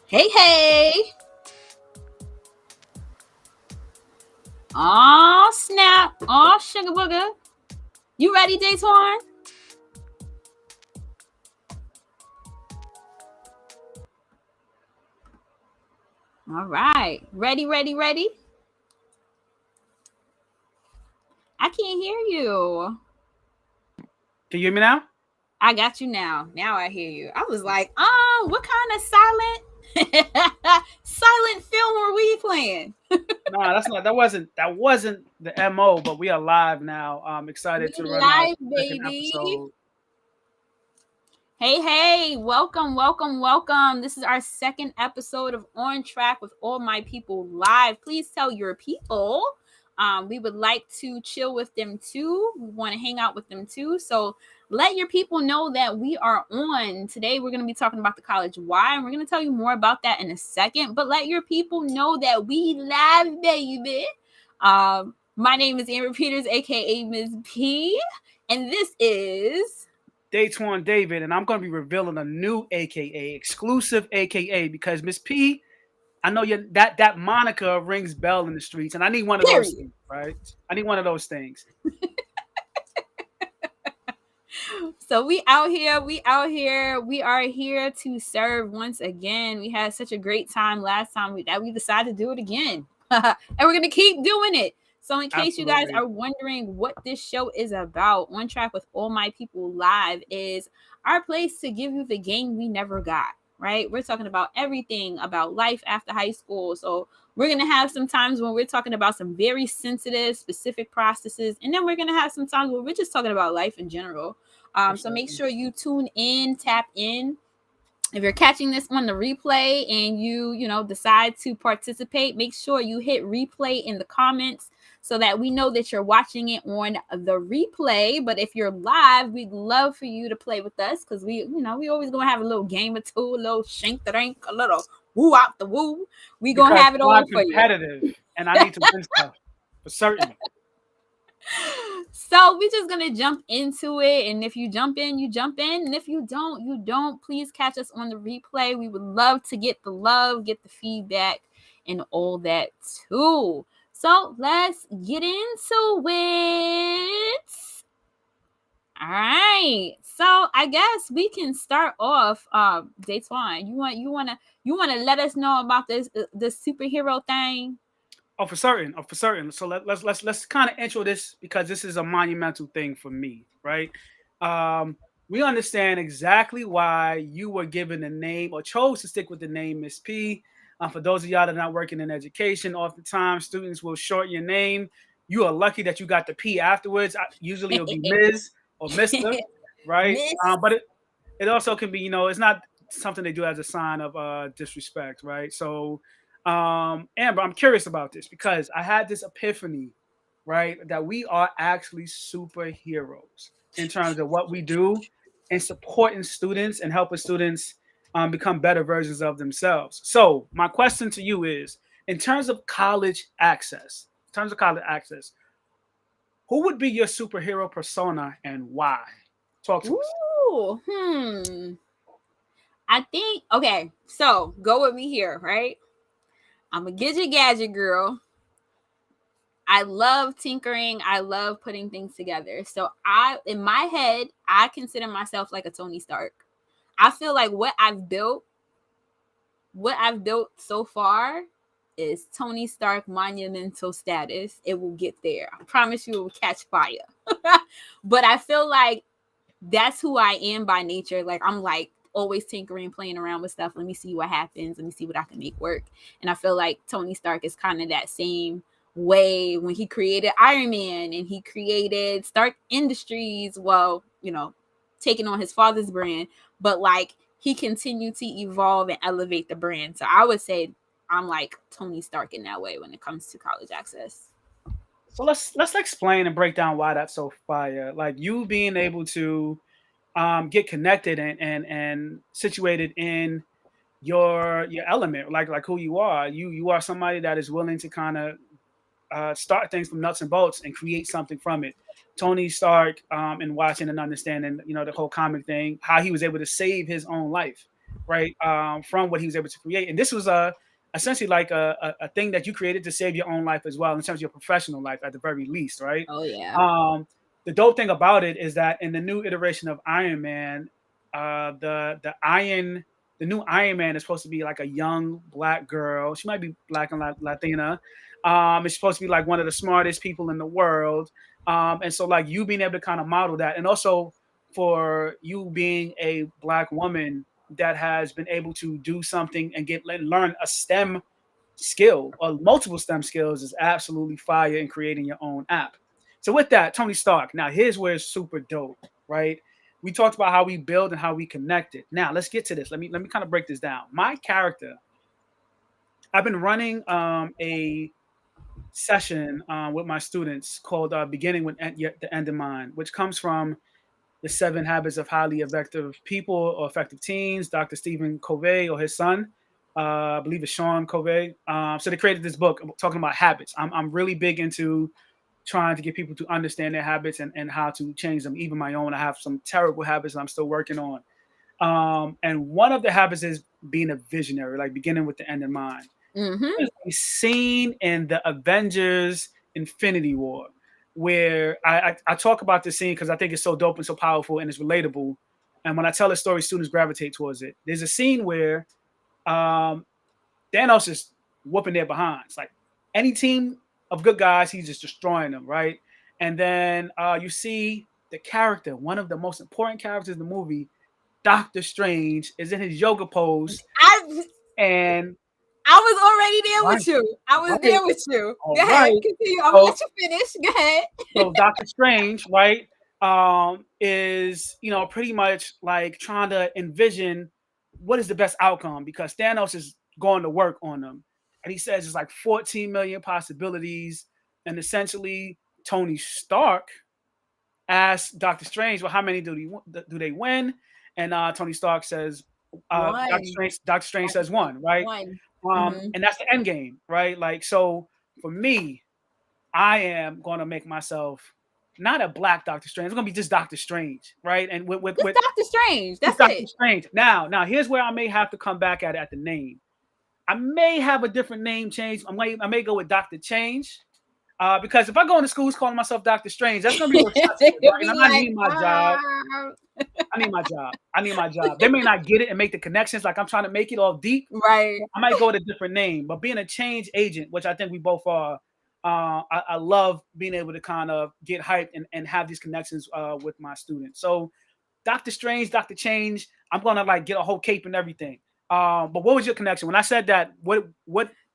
Hey, hey. Oh, snap. Oh, sugar booger. You ready, Daitwan? All right. Ready, ready, ready? I can't hear you. Can you hear me now? I got you now. Now I hear you. I was like, what kind of silent film were we playing? Nah, that's not. That wasn't the mo. But we are live now. I'm We excited to run our live, second baby. episode. Hey, hey, welcome, welcome, welcome. This is our second episode of On Track with All My People Live. Please tell your people. We would like to chill with them too. We want to hang out with them too. So let your people know that we are on. Today, we're going to be talking about the college why, and we're going to tell you more about that in a second. But let your people know that we live, baby. My name is Amber Peters A.K.A. Mizz P, and this is... Daitwan David, and I'm going to be revealing a new AKA, exclusive AKA, because Miss P, I know that moniker rings bell in the streets, and I need one of those Period. things, right? I need one of those things. So we out here, we are here to serve once again. We had such a great time last time that we decided to do it again. And we're gonna keep doing it. So in case you guys Absolutely. are wondering what this show is about, On Track with All My People Live is our place to give you the game we never got, right? We're talking about everything about life after high school. So we're going to have some times when we're talking about some very sensitive, specific processes. And then we're going to have some times where we're just talking about life in general. So make sure you tune in, tap in. If you're catching this on the replay and you decide to participate, make sure you hit replay in the comments so that we know that you're watching it on the replay. But if you're live, we'd love for you to play with us because we always gonna have a little game or two, a little shank the rank, a little woo out the woo. We gonna Because have it I'm all for you. competitive, and I need to win stuff for certain. So we're just gonna jump into it, and if you jump in, you jump in, and if you don't, you don't. Please catch us on the replay. We would love to get the love, get the feedback, and all that too. So let's get into it. All right. So I guess we can start off. Daitwan, you wanna let us know about this superhero thing? Oh, for certain. Oh, for certain. So let's kind of intro this because this is a monumental thing for me, right? We understand exactly why you were given the name or chose to stick with the name Miss P. For those of y'all that are not working in education, oftentimes students will shorten your name. You are lucky that you got the P afterwards. Usually it'll be Ms. or Mister, right? Miss. But it also can be, it's not something they do as a sign of disrespect, right? So Amber, I'm curious about this because I had this epiphany, right? That we are actually superheroes in terms of what we do and supporting students and helping students become better versions of themselves. So my question to you is, in terms of college access, who would be your superhero persona and why? Talk to us. Ooh, I think, okay, so go with me here, right? I'm a Gidget Gadget girl. I love tinkering. I love putting things together. So in my head, I consider myself like a Tony Stark. I feel like what I've built so far is Tony Stark monumental status. It will get there. I promise you it will catch fire. But I feel like that's who I am by nature. Like I'm like always tinkering, playing around with stuff. Let me see what happens. Let me see what I can make work. And I feel like Tony Stark is kind of that same way when he created Iron Man and he created Stark Industries. Well, taking on his father's brand, but like he continued to evolve and elevate the brand. So I would say I'm like Tony Stark in that way when it comes to college access. So let's explain and break down why that's so fire. Like you being able to get connected and situated in your element, like who you are. You are somebody that is willing to kind of start things from nuts and bolts and create something from it. Tony Stark, and watching and understanding, the whole comic thing, how he was able to save his own life, right? From what he was able to create. And this was essentially like a thing that you created to save your own life as well, in terms of your professional life at the very least, right? Oh yeah. Um, the dope thing about it is that in the new iteration of Iron Man, the new Iron Man is supposed to be like a young black girl. She might be black and Latina. It's supposed to be like one of the smartest people in the world. And so like you being able to kind of model that, and also for you being a black woman that has been able to do something and learn a STEM skill or multiple STEM skills is absolutely fire in creating your own app. So with that, Tony Stark. Now here's where it's super dope, right? We talked about how we build and how we connect it. Now let's get to this. Let me kind of break this down. My character, I've been running a session with my students called "Beginning with the End in Mind," which comes from the 7 Habits of Highly Effective People or Effective Teens, Dr. Stephen Covey or his son. I believe it's Sean Covey. So they created this book talking about habits. I'm really big into trying to get people to understand their habits and how to change them. Even my own, I have some terrible habits I'm still working on. And one of the habits is being a visionary, like beginning with the end in mind. Mm-hmm. There's a scene in the Avengers Infinity War where I talk about this scene because I think it's so dope and so powerful and it's relatable. And when I tell a story, students gravitate towards it. There's a scene where um, Thanos is whooping their behinds. Like any team of good guys, he's just destroying them, right? And then you see the character, one of the most important characters in the movie, Doctor Strange, is in his yoga pose, I and I was already there right, with you. I was right, there with you. all Go ahead, right. continue. I'm gonna So let you finish. Go ahead. so Doctor Strange, right, is pretty much like trying to envision what is the best outcome because Thanos is going to work on them, and he says it's like 14 million possibilities, and essentially Tony Stark asks Doctor Strange, "Well, how many do they win?" And Tony Stark says, One. Doctor Strange says one, right? One. Mm-hmm. And that's the end game, right? Like so, for me, I am going to make myself not a black Doctor Strange. It's going to be just Doctor Strange, right? And Just with Doctor Strange. just That's Doctor it. Strange. Now here's where I may have to come back at the name. I may have a different name change. I may go with Doctor Change. Because if I go into schools calling myself Doctor Strange, that's going to be real sensitive, It'll right? And be I'm not like, needing my job. I need my job. I need my job. They may not get it and make the connections like I'm trying to make it all deep. right. I might go with a different name, but being a change agent, which I think we both are, I love being able to kind of get hyped and have these connections with my students. So Doctor Strange, Doctor Change, I'm gonna like get a whole cape and everything. But what was your connection when I said that? What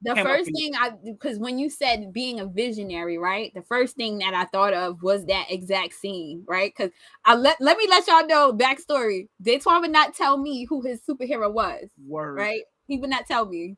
The came up first for you? thing because when you said being a visionary, right? The first thing that I thought of was that exact scene, right? Because let me let y'all know backstory. Daitwan would not tell me who his superhero was, Word. right? He would not tell me.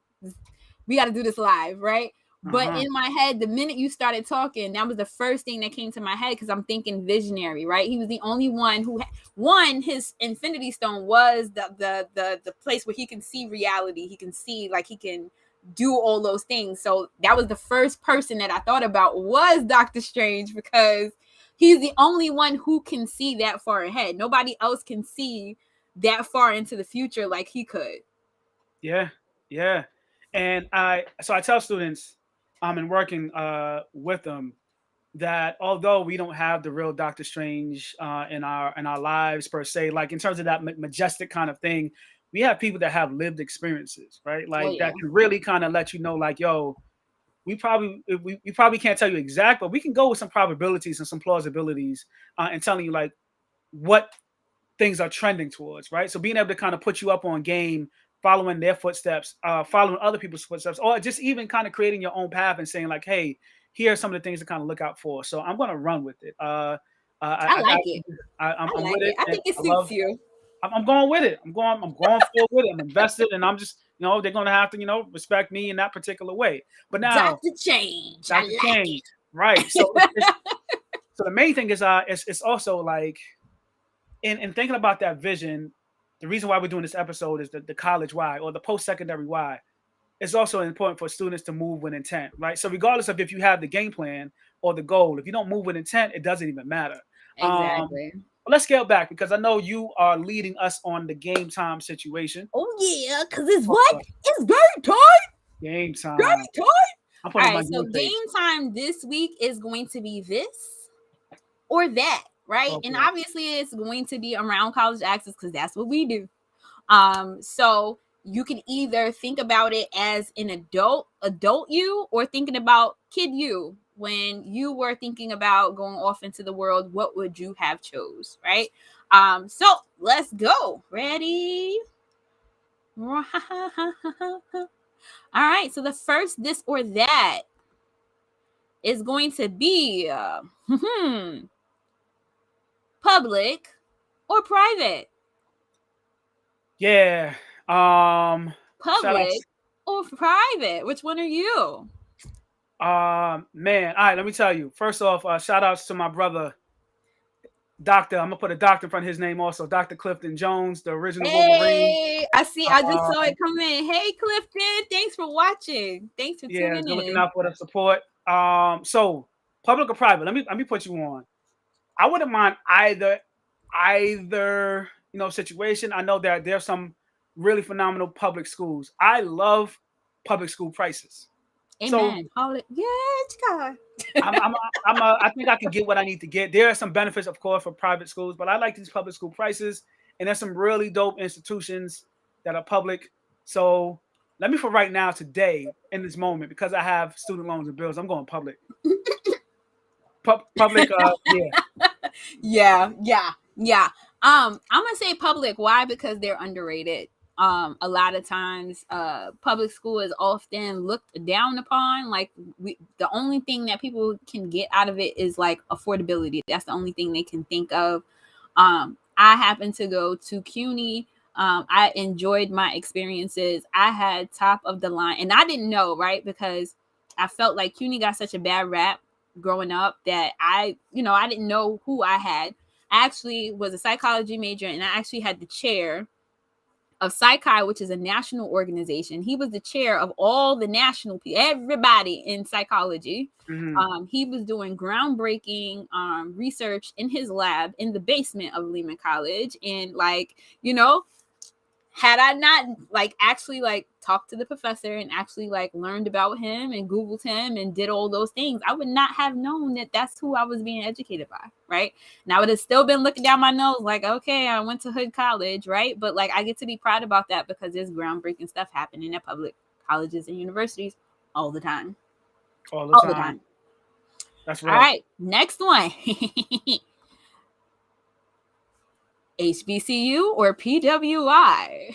We got to do this live, right? But Uh-huh. in my head, the minute you started talking, that was the first thing that came to my head because I'm thinking visionary, right? He was the only one who won his Infinity Stone was the place where he can see reality. He can see like he can do all those things. So that was the first person that I thought about was Doctor Strange because he's the only one who can see that far ahead. Nobody else can see that far into the future like he could. Yeah, yeah. And I tell students, in working with them that although we don't have the real Doctor Strange in our lives per se, like in terms of that majestic kind of thing, we have people that have lived experiences, right? Oh Like yeah. that can really kind of let you know, like, yo, we probably can't tell you exact, but we can go with some probabilities and some plausibilities and telling you like what things are trending towards, right? So being able to kind of put you up on game, following their footsteps, following other people's footsteps, or just even kind of creating your own path and saying like, hey, here are some of the things to kind of look out for. So I'm gonna run with it. I like it. I I'm like with it. it, I and think it I suits love. you. I'm going with it. I'm going full with it. I'm invested, and I'm just they're gonna have to respect me in that particular way. But now, Doctor Change. I Doctor like Change, it. right? So the main thing is it's also like in thinking about that vision, the reason why we're doing this episode is the college why or the post-secondary why. It's also important for students to move with intent, right? So regardless of if you have the game plan or the goal, if you don't move with intent, it doesn't even matter. Um, Exactly. let's scale back because I know you are leading us on the game time situation. Oh yeah, because it's Talk what? about It's game time. game Game time. time. I'm All putting my right, so game face. game time this week is going to be this or that, right? And Okay. obviously it's going to be around college access because that's what we do. So you can either think about it as an adult you, or thinking about kid you. When you were thinking about going off into the world, what would you have chose, right? So let's go. Ready? All right. So the first this or that is going to be public or private. Yeah. Shout out. Public or private. Which one are you? Man. All right. Let me tell you. First off, shout outs to my brother, Doctor. I'm gonna put a doctor in front of his name also. Dr. Clifton Jones, the original Wolverine. Hey, I see. I just saw Um, it come in. Hey, Clifton. Thanks for watching. Thanks for yeah, tuning good looking in. out for the support. So public or private? Let me put you on. I wouldn't mind either situation. I know that there's some really phenomenal public schools. I love public school prices. So Amen. Yeah, God. I'm I'm I think I can get what I need to get. There are some benefits, of course, for private schools, but I like these public school prices, and there's some really dope institutions that are public. So let me for right now, today, in this moment, because I have student loans and bills, I'm going public. Public, yeah. Yeah. I'm gonna say public. Why? Because they're underrated. A lot of times, public school is often looked down upon. Like the only thing that people can get out of it is like affordability. That's the only thing they can think of. I happen to go to CUNY. I enjoyed my experiences. I had top of the line, and I didn't know, right? Because I felt like CUNY got such a bad rap growing up that I didn't know who I had. I actually was a psychology major, and I actually had the chair of Psychi, which is a national organization. He was the chair of all the national people, everybody in psychology. Hmm. He was doing groundbreaking research in his lab in the basement of Lehman College. And had I not actually talked to the professor and actually learned about him and Googled him and did all those things, I would not have known that that's who I was being educated by, right? And I would have still been looking down my nose like, okay, I went to Hood College, right? But I get to be proud about that because there's groundbreaking stuff happening at public colleges and universities all the time. All the All the time. time. That's All real. right, next one. HBCU or PWI?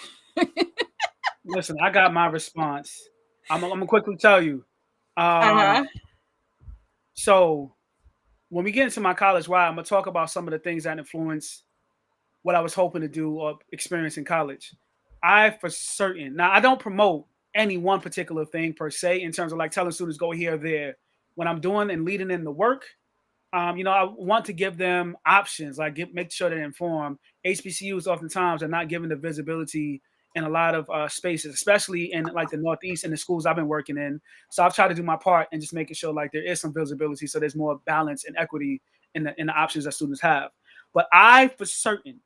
Listen, I got my response. I'm gonna quickly tell you. Um, Uh-huh. so when we get into my college ride, I'm gonna talk about some of the things that influence what I was hoping to do or experience in college. I for certain now I don't promote any one particular thing per se in terms of like telling students go here or there. When I'm doing and leading in the work, I want to give them options, make sure they're informed. HBCUs oftentimes are not given the visibility in a lot of spaces, especially in like the Northeast and the schools I've been working in. So I've tried to do my part and just making sure like there is some visibility, so there's more balance and equity in the options that students have. But I, for certain,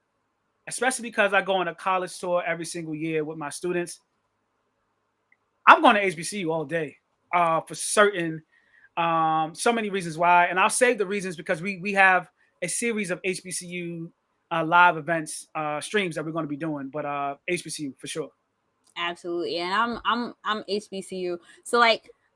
especially because I go on a college tour every single year with my students, I'm going to HBCU all day, for certain. So many reasons why, and I'll save the reasons because we have a series of HBCU live events streams that we're going to be doing. But HBCU for sure. Absolutely. And I'm HBCU. So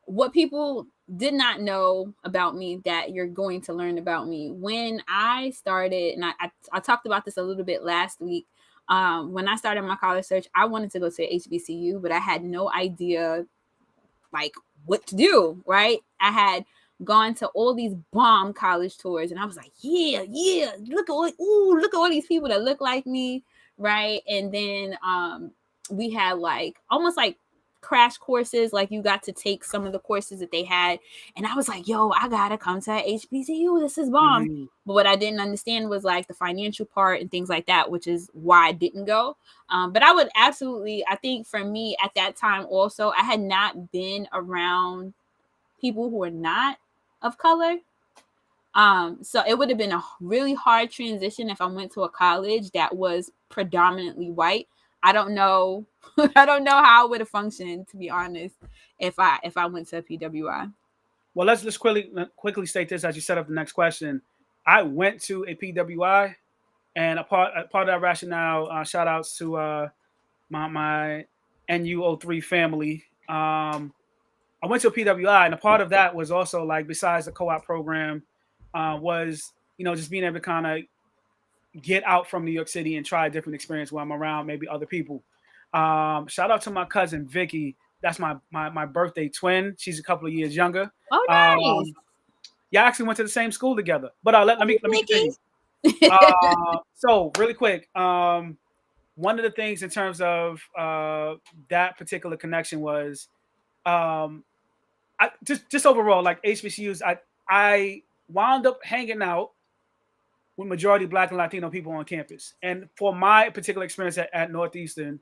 what people did not know about me that you're going to learn about me when I started, and I talked about this a little bit last week. When I started my college search, I wanted to go to HBCU, but I had no idea like what to do, right? I had gone to all these bomb college tours and I was like, yeah, look at all these people that look like me, right? And then we had almost like crash courses, like you got to take some of the courses that they had, and I was like, yo, I gotta come to HBCU, this is bomb. Hmm. But what I didn't understand was the financial part and things like that, which is why I didn't go. But I would absolutely, I think for me at that time also, I had not been around people who are not of color. So it would have been a really hard transition if I went to a college that was predominantly white. I don't know. I don't know how I would have functioned, to be honest, if I went to PWI. Well, let's just quickly state this as you set up the next question. I went to a PWI, and a part of that rationale, shout outs to my NU03 family. I went to a PWI, and a part of that was also like besides the co-op program, was just being able to kind of get out from New York City and try a different experience when I'm around maybe other people. Shout out to my cousin Vicky. That's my birthday twin. She's a couple of years younger. Oh, nice. Um, yeah, I actually went to the same school together. But let me Nikki. continue. So really quick, one of the things in terms of that particular connection was I just overall like HBCUs. I wound up hanging out with majority Black and Latino people on campus, and for my particular experience at Northeastern,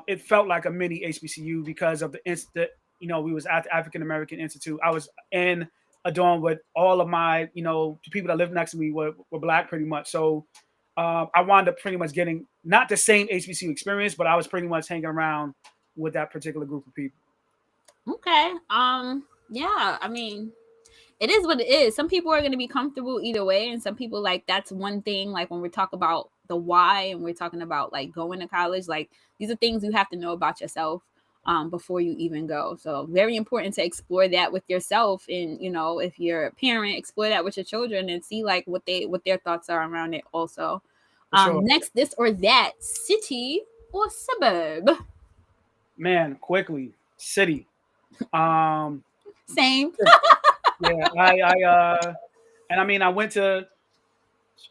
it felt like a mini HBCU because of we was at the African American Institute. I was in a dorm with all of my, the people that lived next to me were Black pretty much. So I wound up pretty much getting not the same HBCU experience, but I was pretty much hanging around with that particular group of people. Okay. Yeah, I mean, it is what it is. Some people are going to be comfortable either way, and some people, like, that's one thing, like when we talk about the why and we're talking about like going to college, like these are things you have to know about yourself before you even go. So very important to explore that with yourself, and if you're a parent, explore that with your children and see like what their thoughts are around it also. For sure. Next, this or that, city or suburb? Man, quickly, city. Same. Yeah, and I mean, I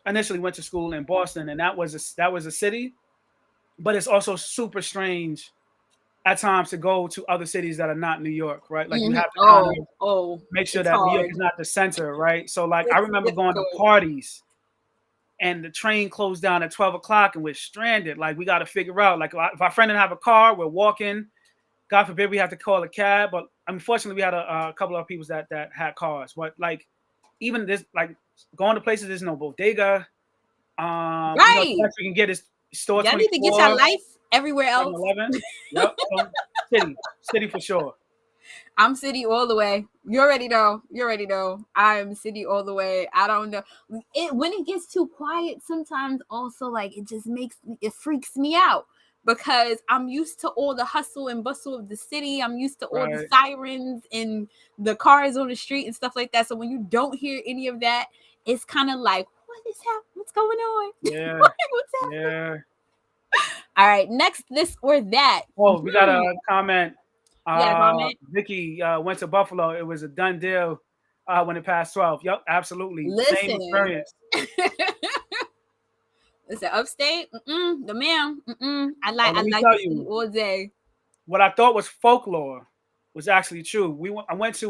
initially went to school in Boston, and that was a city, but it's also super strange at times to go to other cities that are not New York, right? Like you have to kind of make sure that New York is not the center, right? So like I remember going to parties, and the train closed down at 12 o'clock, and we're stranded. Like we got to figure out, like if our friend didn't have a car, we're walking. God forbid we have to call a cab, but unfortunately we had a couple of people that had cars. But like even this, like going to places, there's no bodega. Right. The best we can get is store 24. Y'all need to get your life everywhere else. 7-Eleven. Yep. City for sure. I'm city all the way. You already know. I'm city all the way. I don't know. When it gets too quiet, sometimes also like it freaks me out. Because I'm used to all the hustle and bustle of the city. I'm used to all the sirens and the cars on the street and stuff like that. So when you don't hear any of that, it's kind of like, what is happening? What's going on? Yeah. What's happening? Yeah. All right. Next, this or that. Oh, we got a comment. Vicky went to Buffalo. It was a done deal when it passed 12. Yep, absolutely. Listen. Same experience. It's an upstate. The man. I like to all day. What I thought was folklore was actually true. I went to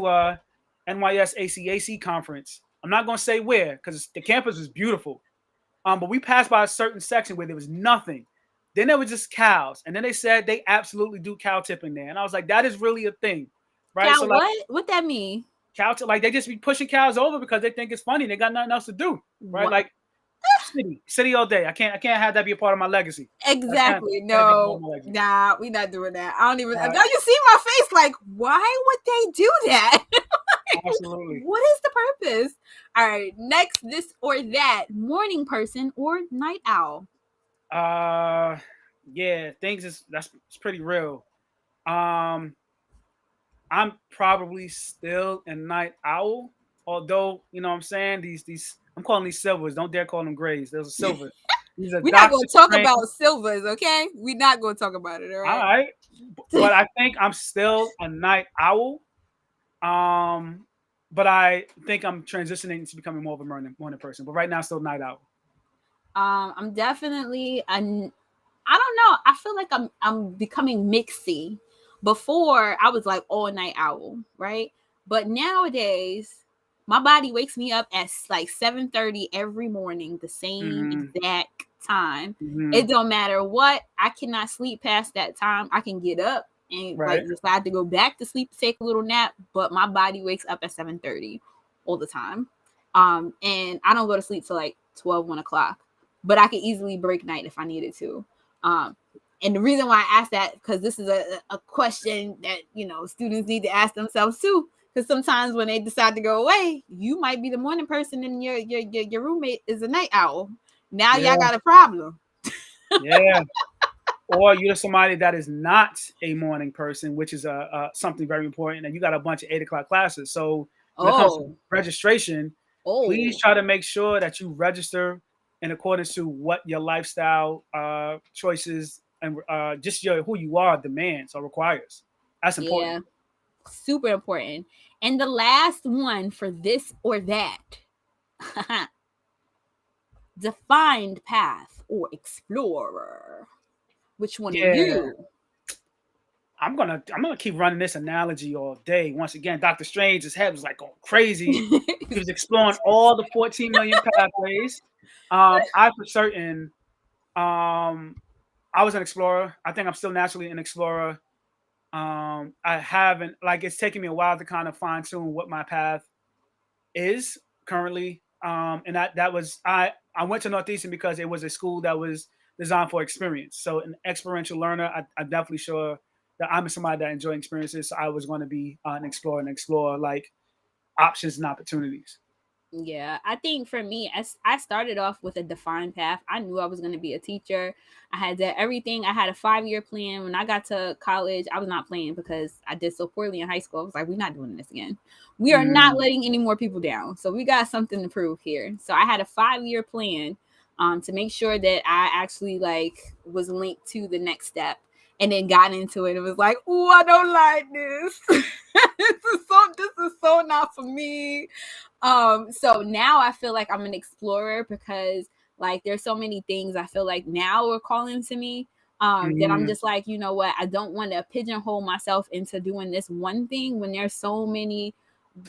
NYS ACAC conference. I'm not gonna say where because the campus was beautiful. But we passed by a certain section where there was nothing. Then there was just cows, and then they said they absolutely do cow tipping there, and I was like, that is really a thing, right? Cow, so like, what that mean? Cow like they just be pushing cows over because they think it's funny. They got nothing else to do, right? What? Like. City all day. I can't have that be a part of my legacy. Exactly. No, nah, we're not doing that. I don't even. Now you see my face. Like, why would they do that? Absolutely. What is the purpose? All right. Next, this or that, morning person or night owl. Yeah, it's pretty real. I'm probably still a night owl, although what I'm saying these. I'm calling these silvers. Don't dare call them grays. There's a silver. We're not going to talk about silvers, okay? We're not going to talk about it, all right? All right. But I think I'm still a night owl. But I think I'm transitioning to becoming more of a morning person. But right now, still night owl. I'm definitely I don't know. I feel like I'm becoming mixy. Before, I was like all night owl, right? But nowadays, my body wakes me up at like 7:30 every morning, the same exact time. It don't matter what. I cannot sleep past that time. I can get up and like decide to go back to sleep, take a little nap, but my body wakes up at 7:30 all the time. And I don't go to sleep till like 12, 1 o'clock, but I could easily break night if I needed to. And the reason why I asked that, because this is a question that, students need to ask themselves too. Because sometimes when they decide to go away, you might be the morning person and your roommate is a night owl. Now y'all Yeah, got a problem. yeah. Or you're somebody that is not a morning person, which is something very important, and you got a bunch of 8 o'clock classes. So when it comes to Oh, registration, please oh, try to make sure that you register in accordance to what your lifestyle choices and just your who you are demands or requires. That's important. yeah, super important. And the last one for this or that, defined path or explorer. Which one are Yeah, you? I'm gonna keep running this analogy all day. Once again, Doctor Strange's head was like going crazy. He was exploring all the 14 million pathways. I for certain, I was an explorer. I think I'm still naturally an explorer. I haven't like it's taken me a while to kind of fine tune what my path is currently. And that was I went to Northeastern because it was a school that was designed for experience. So an experiential learner, I'm definitely sure that I'm somebody that enjoys experiences. So I was going to be an explorer and explore like options and opportunities. Yeah, I think for me, as I started off with a defined path, I knew I was going to be a teacher. I had done everything. I had a 5 year plan. When I got to college, I was not playing because I did so poorly in high school. I was like, we're not doing this again. We are not Mm, letting any more people down. So we got something to prove here. So I had a 5 year plan to make sure that I actually like was linked to the next step. And then got into it. It was like, oh, I don't like this. This is so not for me. So now I feel like I'm an explorer because like there's so many things I feel like now are calling to me. That I'm mm, just like, you know what, I don't want to pigeonhole myself into doing this one thing when there's so many,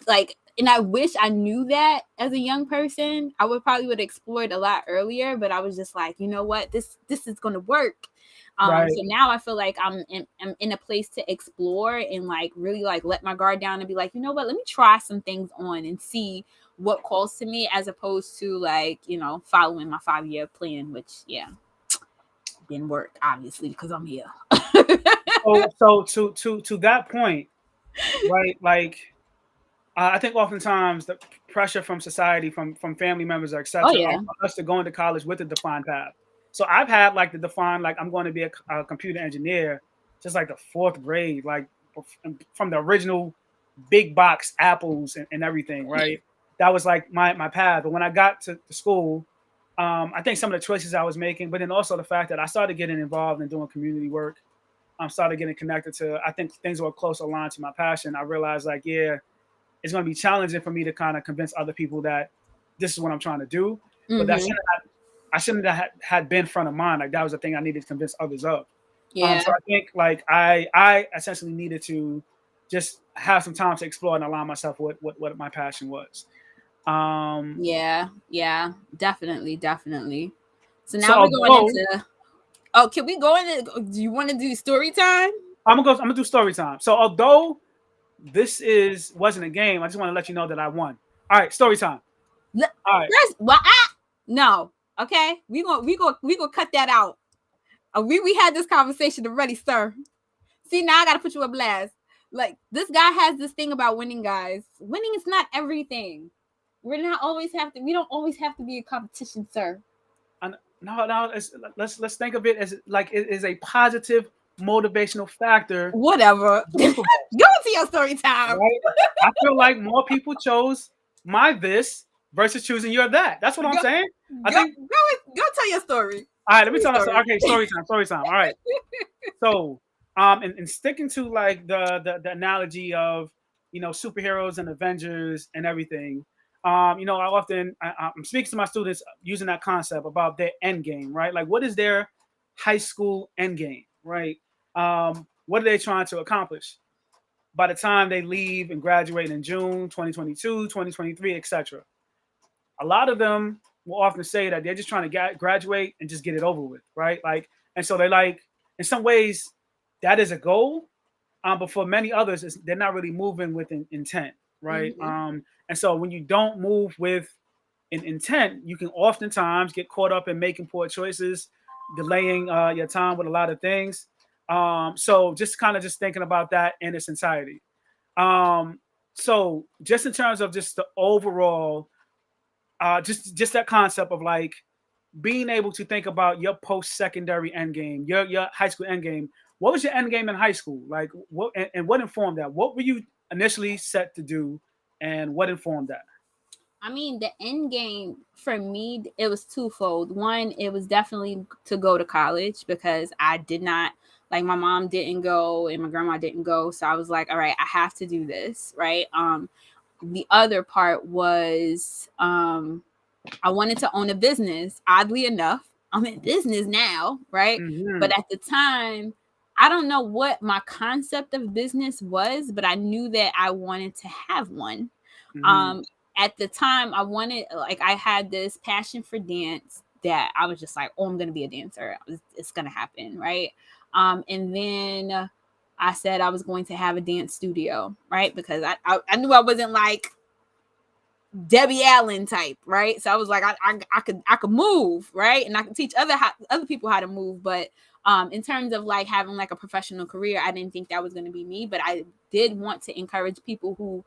like, and I wish I knew that as a young person. I would explore it a lot earlier, but I was just like, you know what, this is gonna work. right. So now I feel like I'm in a place to explore and like really like let my guard down and be like, you know what, let me try some things on and see what calls to me, as opposed to like, following my 5 year plan, which yeah, didn't work obviously because I'm here. So to that point, right? Like I think oftentimes the pressure from society, from family members, Oh etc., are yeah. for us to go into college with a defined path. So I've had like the defined, like I'm going to be a computer engineer, just like the fourth grade, like from the original big box apples and everything, right? That was like my path. But when I got to school, I think some of the choices I was making, but then also the fact that I started getting involved in doing community work, started getting connected to, I think things were close aligned to my passion. I realized like, yeah, it's going to be challenging for me to kind of convince other people that this is what I'm trying to do. But that Mm-hmm. I shouldn't have had been front of mind. Like that was the thing I needed to convince others of. Yeah. So I think like I essentially needed to just have some time to explore and align myself with what my passion was. Um, Yeah. Yeah. Definitely. Definitely. So so now we're going although into. Oh, can we go into? Do you want to do story time? I'm gonna do story time. So although this is wasn't a game, I just want to let you know that I won. All right, story time. All right. First, well, no. Okay, we gonna cut that out. We had this conversation already, sir. See, now I gotta put you a blast. Like, this guy has this thing about winning, guys. Winning is not everything. We don't always have to be a competition, sir. And no, let's think of it as like it is a positive motivational factor. Whatever. Go Both of us, into your story time. right? I feel like more people chose my this versus choosing your that. That's what I'm Go saying. I go think. go tell your story. All right, let Tell me your tell us. story. Okay, story time. Story time. All right. So, and sticking to like the analogy of superheroes and Avengers and everything. I often I'm speaking to my students using that concept about their end game, right? Like, what is their high school end game, right? What are they trying to accomplish by the time they leave and graduate in June 2022, 2023, etc. A lot of them will often say that they're just trying to graduate and just get it over with, right? Like, and so they're like, in some ways, that is a goal, but for many others, they're not really moving with intent, right? Mm-hmm. And so when you don't move with an intent, you can oftentimes get caught up in making poor choices, delaying your time with a lot of things. So just kind of just thinking about that in its entirety. Um, so just in terms of just the overall, just that concept of like being able to think about your post-secondary end game, your high school end game. What was your end game in high school? Like what and what informed that? What were you initially set to do, and what informed that? I mean, the end game for me, it was twofold. One, it was definitely to go to college because I did not, like, my mom didn't go and my grandma didn't go. So I was like, all right, I have to do this, right? The other part was I wanted to own a business. Oddly enough, I'm in business now, right? But Mm-hmm. at the time, I don't know what my concept of business was, but I knew that I wanted to have one. Mm-hmm. Um, at the time, I wanted, like, I had this passion for dance that I was just like, oh, I'm gonna be a dancer. It's gonna happen, right? And then I said I was going to have a dance studio, right? Because I knew I wasn't like Debbie Allen type, right? So I was like, I could move, right, and I could teach other people how to move. But in terms of like having like a professional career, I didn't think that was going to be me. But I did want to encourage people who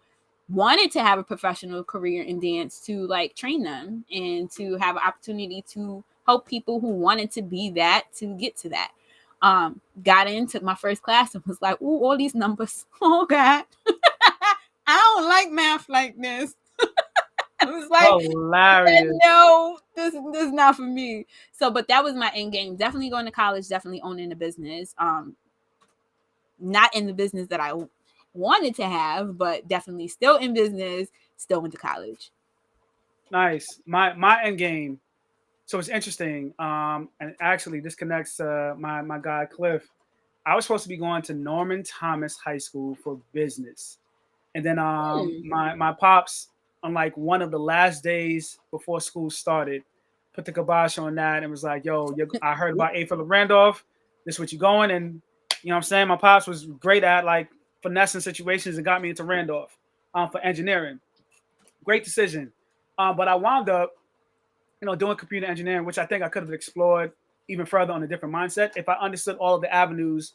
wanted to have a professional career in dance to like train them and to have an opportunity to help people who wanted to be that to get to that. Got in, took my first class, and was like, "Ooh, all these numbers! Oh God, I don't like math like this." I was like, Hilarious. no, this is not for me. So, but that was my end game. Definitely going to college, definitely owning a business. Not in the business that I wanted to have, but definitely still in business, still went to college. Nice. My end game. So it's interesting. And actually, this connects my guy Cliff. I was supposed to be going to Norman Thomas High School for business, and then Hmm. my pops, on like one of the last days before school started, put the kibosh on that and was like, "Yo, I heard about A. Philip Randolph. This is what you going?" And you know what I'm saying. My pops was great at like finessing situations and got me into Randolph for engineering. Great decision. But I wound up, doing computer engineering, which I think I could have explored even further on a different mindset if I understood all of the avenues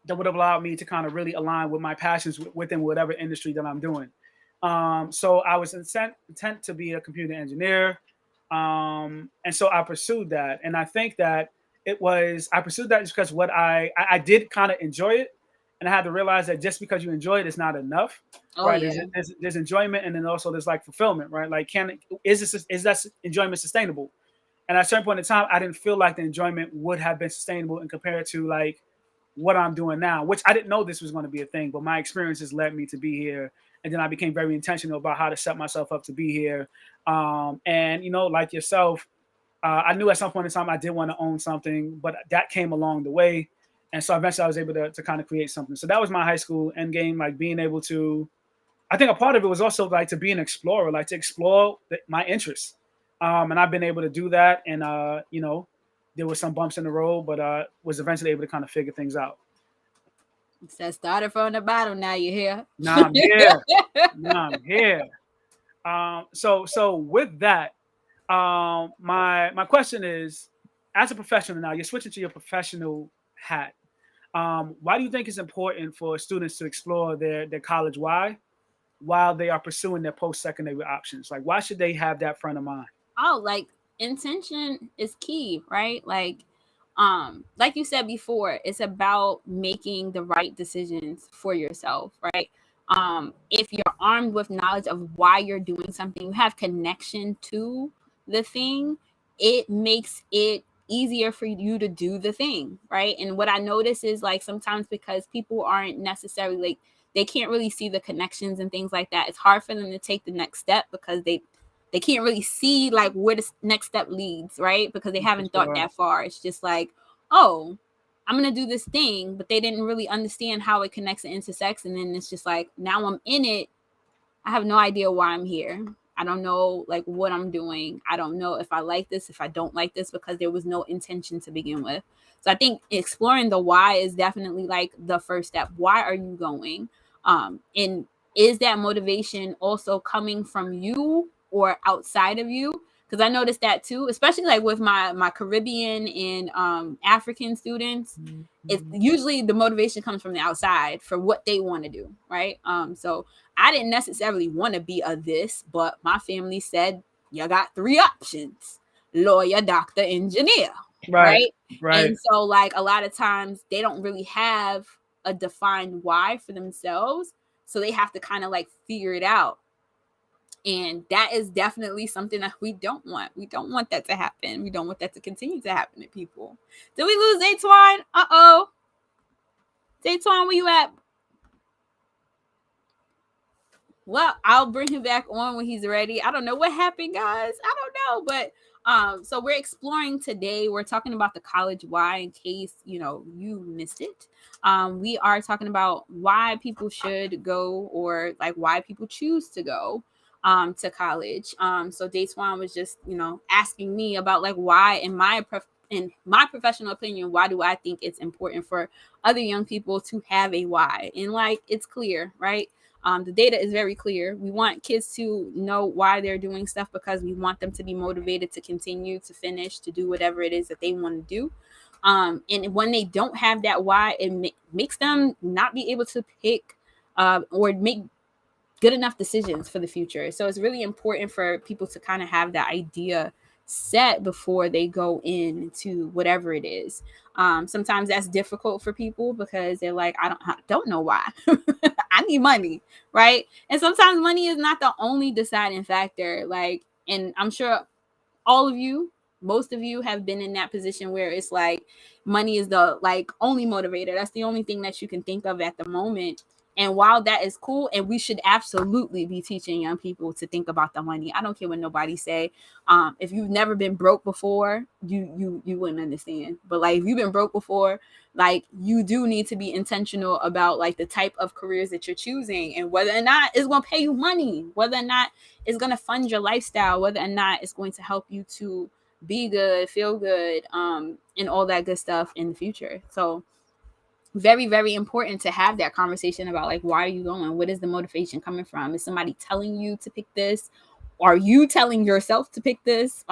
that would have allowed me to kind of really align with my passions within whatever industry that I'm doing. So I was intent to be a computer engineer, and so I pursued that. And I think that I pursued that just because I did kind of enjoy it, and I had to realize that just because you enjoy it is not enough, Oh right? yeah. There's enjoyment, and then also there's like fulfillment, right? Like, is that enjoyment sustainable? And at a certain point in time, I didn't feel like the enjoyment would have been sustainable and compared to like what I'm doing now, which I didn't know this was going to be a thing, but my experiences led me to be here. And then I became very intentional about how to set myself up to be here. And, like yourself, I knew at some point in time I did want to own something, but that came along the way. And so eventually I was able to kind of create something. So that was my high school end game, like being able to, I think a part of it was also like to be an explorer, like to explore my interests. And I've been able to do that. And, there was some bumps in the road, but was eventually able to kind of figure things out. It says started from the bottom. Now you're here. Now I'm here. Now I'm here. So with that, my question is, as a professional now, you're switching to your professional hat. Why do you think it's important for students to explore their college why while they are pursuing their post secondary options? Like, why should they have that front of mind? Oh, like, intention is key, right? Like you said before, it's about making the right decisions for yourself, right? If you're armed with knowledge of why you're doing something, you have connection to the thing, it makes it easier for you to do the thing, right? And what I notice is, like, sometimes because people aren't necessarily like, they can't really see the connections and things like that, it's hard for them to take the next step because they can't really see like where the next step leads, right? Because they For haven't thought sure. that far. It's just like, oh, I'm gonna do this thing, but they didn't really understand how it connects and intersects. And then it's just like, now I'm in it. I have no idea why I'm here. I don't know like what I'm doing. I don't know if I like this, if I don't like this, because there was no intention to begin with. So I think exploring the why is definitely like the first step. Why are you going? And is that motivation also coming from you or outside of you? Because I noticed that too, especially like with my Caribbean and African students. It's usually the motivation comes from the outside for what they want to do, right? So I didn't necessarily want to be a this, but my family said you got three options: lawyer, doctor, engineer, Right. right? Right. And so like a lot of times they don't really have a defined why for themselves, so they have to kind of like figure it out. And that is definitely something that we don't want. We don't want that to happen. We don't want that to continue to happen to people. Did we lose Daitwan? Uh-oh. Daitwan, where you at? Well, I'll bring him back on when he's ready. I don't know what happened, guys. I don't know. But so we're exploring today. We're talking about the college why, in case you missed it. We are talking about why people should go, or like why people choose to go to college. So Daitwan was just asking me about like why in my professional opinion, why do I think it's important for other young people to have a why? And like it's clear, right? The data is very clear. We want kids to know why they're doing stuff because we want them to be motivated to continue, to finish, to do whatever it is that they want to do. And when they don't have that why, it makes them not be able to pick or make good enough decisions for the future. So it's really important for people to kind of have that idea set before they go into whatever it is. Sometimes that's difficult for people because they're like, I don't know why. I need money, right? And sometimes money is not the only deciding factor. Like, and I'm sure all of you, most of you have been in that position where it's like money is the like only motivator. That's the only thing that you can think of at the moment. And while that is cool, and we should absolutely be teaching young people to think about the money. I don't care what nobody say. If you've never been broke before, you wouldn't understand. But like if you've been broke before, like you do need to be intentional about like the type of careers that you're choosing and whether or not it's going to pay you money, whether or not it's going to fund your lifestyle, whether or not it's going to help you to be good, feel good, and all that good stuff in the future. So very, very important to have that conversation about like why are you going? What is the motivation coming from? Is somebody telling you to pick this? Are you telling yourself to pick this?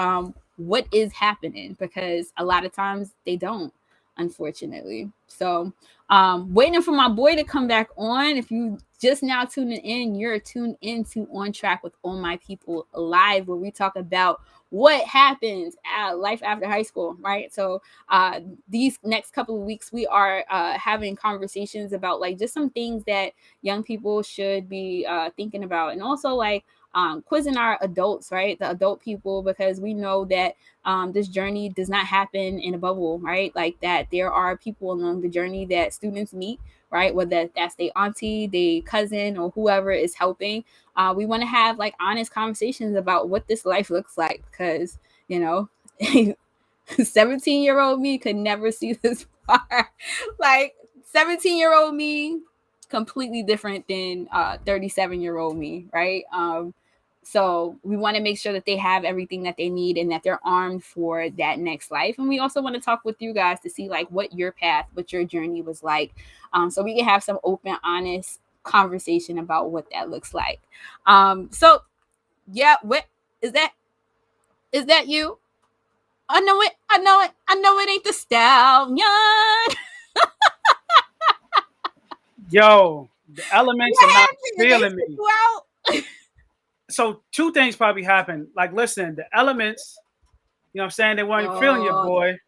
What is happening? Because a lot of times they don't, unfortunately. So waiting for my boy to come back on. If you just now tuning in, you're tuned into On Track with All My People Live, where we talk about what happens at life after high school, right? So these next couple of weeks we are having conversations about like just some things that young people should be thinking about, and also like quizzing our adults, right? The adult people, because we know that this journey does not happen in a bubble, right? Like that there are people along the journey that students meet, right? Whether that's their auntie, their cousin, or whoever is helping. We want to have like honest conversations about what this life looks like, because 17-year-old me could never see this far. Like 17-year-old me, completely different than 37-year-old me, right? So we want to make sure that they have everything that they need and that they're armed for that next life. And we also want to talk with you guys to see like what your path, what your journey was like, so we can have some open, honest conversation about what that looks like. So yeah, what is that? Is that you? I know it. I know it. I know it ain't the stallion. Yo, the elements are What not happened? Did they feeling spit me. you out? So two things probably happened. Like, listen, the elements, you know what I'm saying? They weren't feeling your Oh, boy.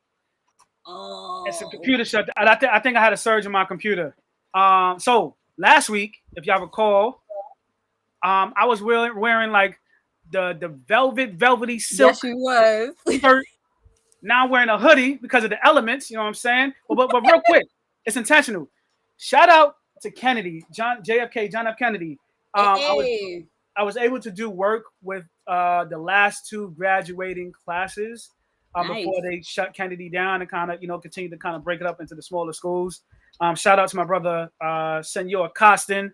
It's a oh. computer shut. I think I had a surge in my computer. So last week, if y'all recall, I was wearing like the velvety silk Yes, she was. shirt. Now I'm wearing a hoodie because of the elements. You know what I'm saying? But real quick, it's intentional. Shout out to Kennedy, John F. Kennedy. I was Hey, I was able to do work with the last two graduating classes before nice. they shut Kennedy down and kind of continue to kind of break it up into the smaller schools. Shout out to my brother Senor Costin,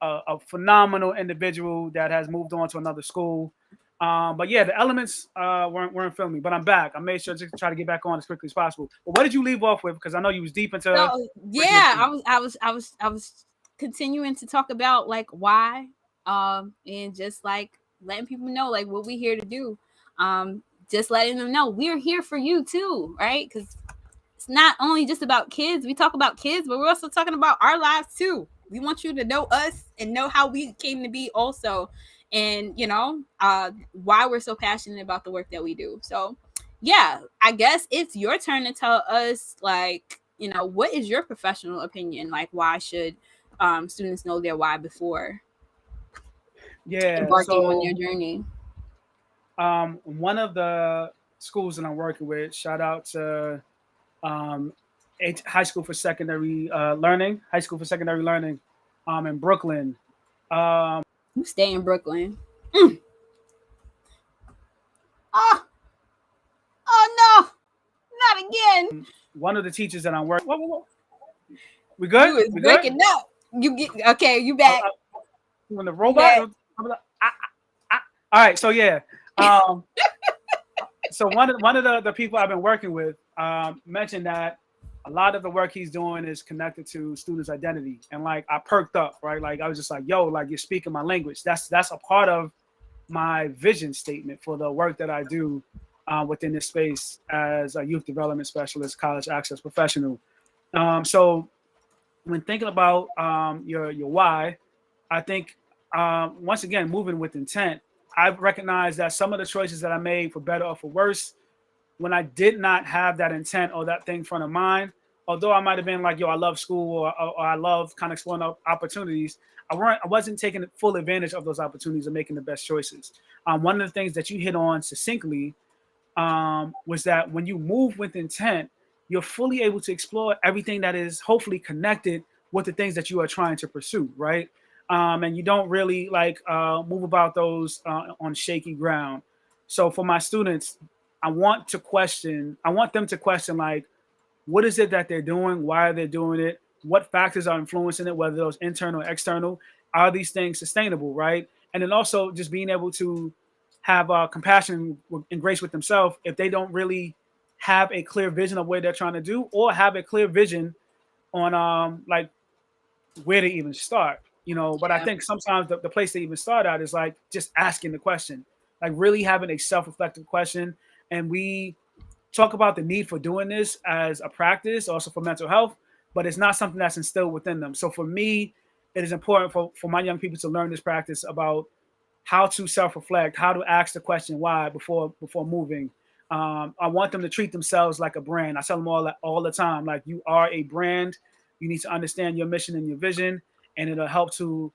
a phenomenal individual that has moved on to another school. But yeah, the elements weren't feeling me. But I'm back. I made sure to try to get back on as quickly as possible. But what did you leave off with? Because I know you was deep into So breaking it yeah, down. I was continuing to talk about like why, and just like letting people know like what we're here to do. Just letting them know we're here for you too, right? Because it's not only just about kids. We talk about kids, but we're also talking about our lives too. We want you to know us and know how we came to be also, and why we're so passionate about the work that we do. So yeah, I guess it's your turn to tell us, like, what is your professional opinion? Like, why should students know their why before Yeah. embarking on So their journey? one of the schools that I'm working with, shout out to um, high school for secondary learning, in Brooklyn. Um, You stay in Brooklyn. Mm. Oh, oh no, not again. one of the teachers that I'm working. Whoa. We good? You is We good? breaking up. You get okay. You back. When the You robot. back. All right. So yeah. Um, so one of the people I've been working with mentioned that a lot of the work he's doing is connected to students' identity, and like I perked up, right? Like I was just like, "Yo, like you're speaking my language." That's a part of my vision statement for the work that I do within this space as a youth development specialist, college access professional. So when thinking about your why, I think once again moving with intent. I recognize that some of the choices that I made, for better or for worse, when I did not have that intent or that thing front of mind, although I might have been like, yo, I love school or I love kind of exploring opportunities, I wasn't taking full advantage of those opportunities and making the best choices. One of the things that you hit on succinctly was that when you move with intent, you're fully able to explore everything that is hopefully connected with the things that you are trying to pursue, right? And you don't really like move about those on shaky ground. So for my students, I want them to question like, what is it that they're doing? Why are they doing it? What factors are influencing it, whether those internal or external? Are these things sustainable, right? And then also just being able to have compassion and grace with themselves if they don't really have a clear vision of what they're trying to do, or have a clear vision on like where to even start. But I Yeah. think sometimes the place to even start out is like just asking the question, like really having a self-reflective question. And we talk about the need for doing this as a practice, also for mental health, but it's not something that's instilled within them. So for me, it is important for my young people to learn this practice about how to self-reflect, how to ask the question why before moving. I want them to treat themselves like a brand. I tell them all the time, like you are a brand. You need to understand your mission and your vision, and it'll help to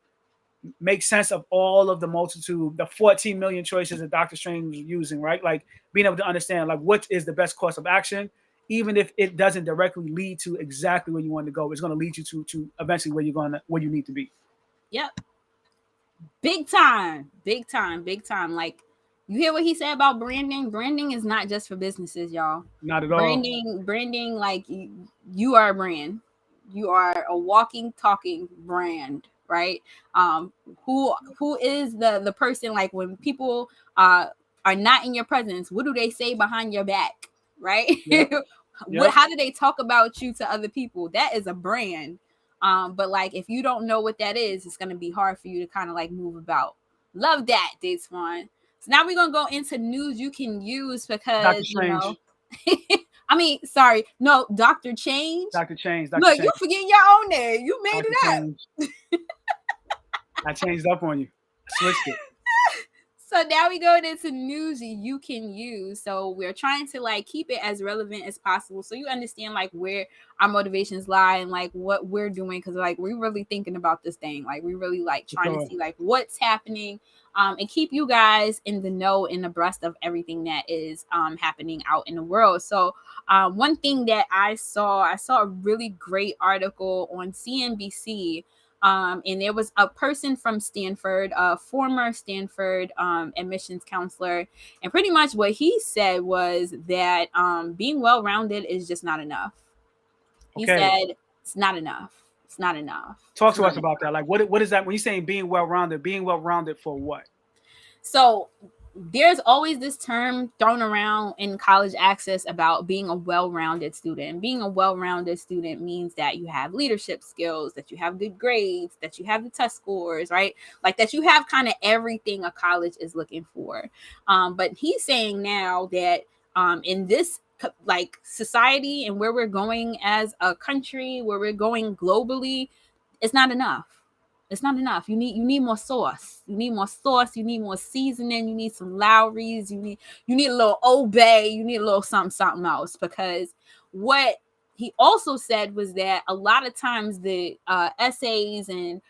make sense of all of the multitude, the 14 million choices that Dr. Strange was using, right? Like being able to understand like what is the best course of action, even if it doesn't directly lead to exactly where you want to go, it's going to lead you to eventually where you need to be. Yep. Big time. Big time. Big time. Like, you hear what he said about branding? Branding is not just for businesses, y'all. Not at all. Branding, like you are a brand. You are a walking, talking brand, right? Um, who is the person, like when people are not in your presence, what do they say behind your back, right? Yep. What Yep. how do they talk about you to other people? That is a brand. But like if you don't know what that is, it's gonna be hard for you to kind of like move about. Love that, Daitwan. So now we're gonna go into news you can use Dr. because Strange. I mean, sorry, no, Dr. Change. Dr. Change. Dr. Look, you Change. forgetting your own name. You made Dr. it up. Change. I changed up on you. I switched it. So now we go into news you can use. So we're trying to like keep it as relevant as possible, so you understand like where our motivations lie and like what we're doing, because like we're really thinking about this thing. Like we really like trying to Sure. see like what's happening, and keep you guys in the know and abreast of everything that is happening out in the world. So one thing that I saw a really great article on CNBC. And there was a person from Stanford, a former Stanford admissions counselor, and pretty much what he said was that being well-rounded is just not enough. He Okay. said it's not enough. It's not enough. Talk It's to not us enough. about that. Like what is that when you're saying being well rounded for what? So there's always this term thrown around in college access about being a well-rounded student. Being a well-rounded student means that you have leadership skills, that you have good grades, that you have the test scores, right? Like that you have kind of everything a college is looking for. But he's saying now that in this like society and where we're going as a country, where we're going globally, it's not enough. It's not enough. You need more sauce. You need more sauce. You need more seasoning. You need some Lowry's. You need a little Old Bay. You need a little something else. Because what he also said was that a lot of times the essays and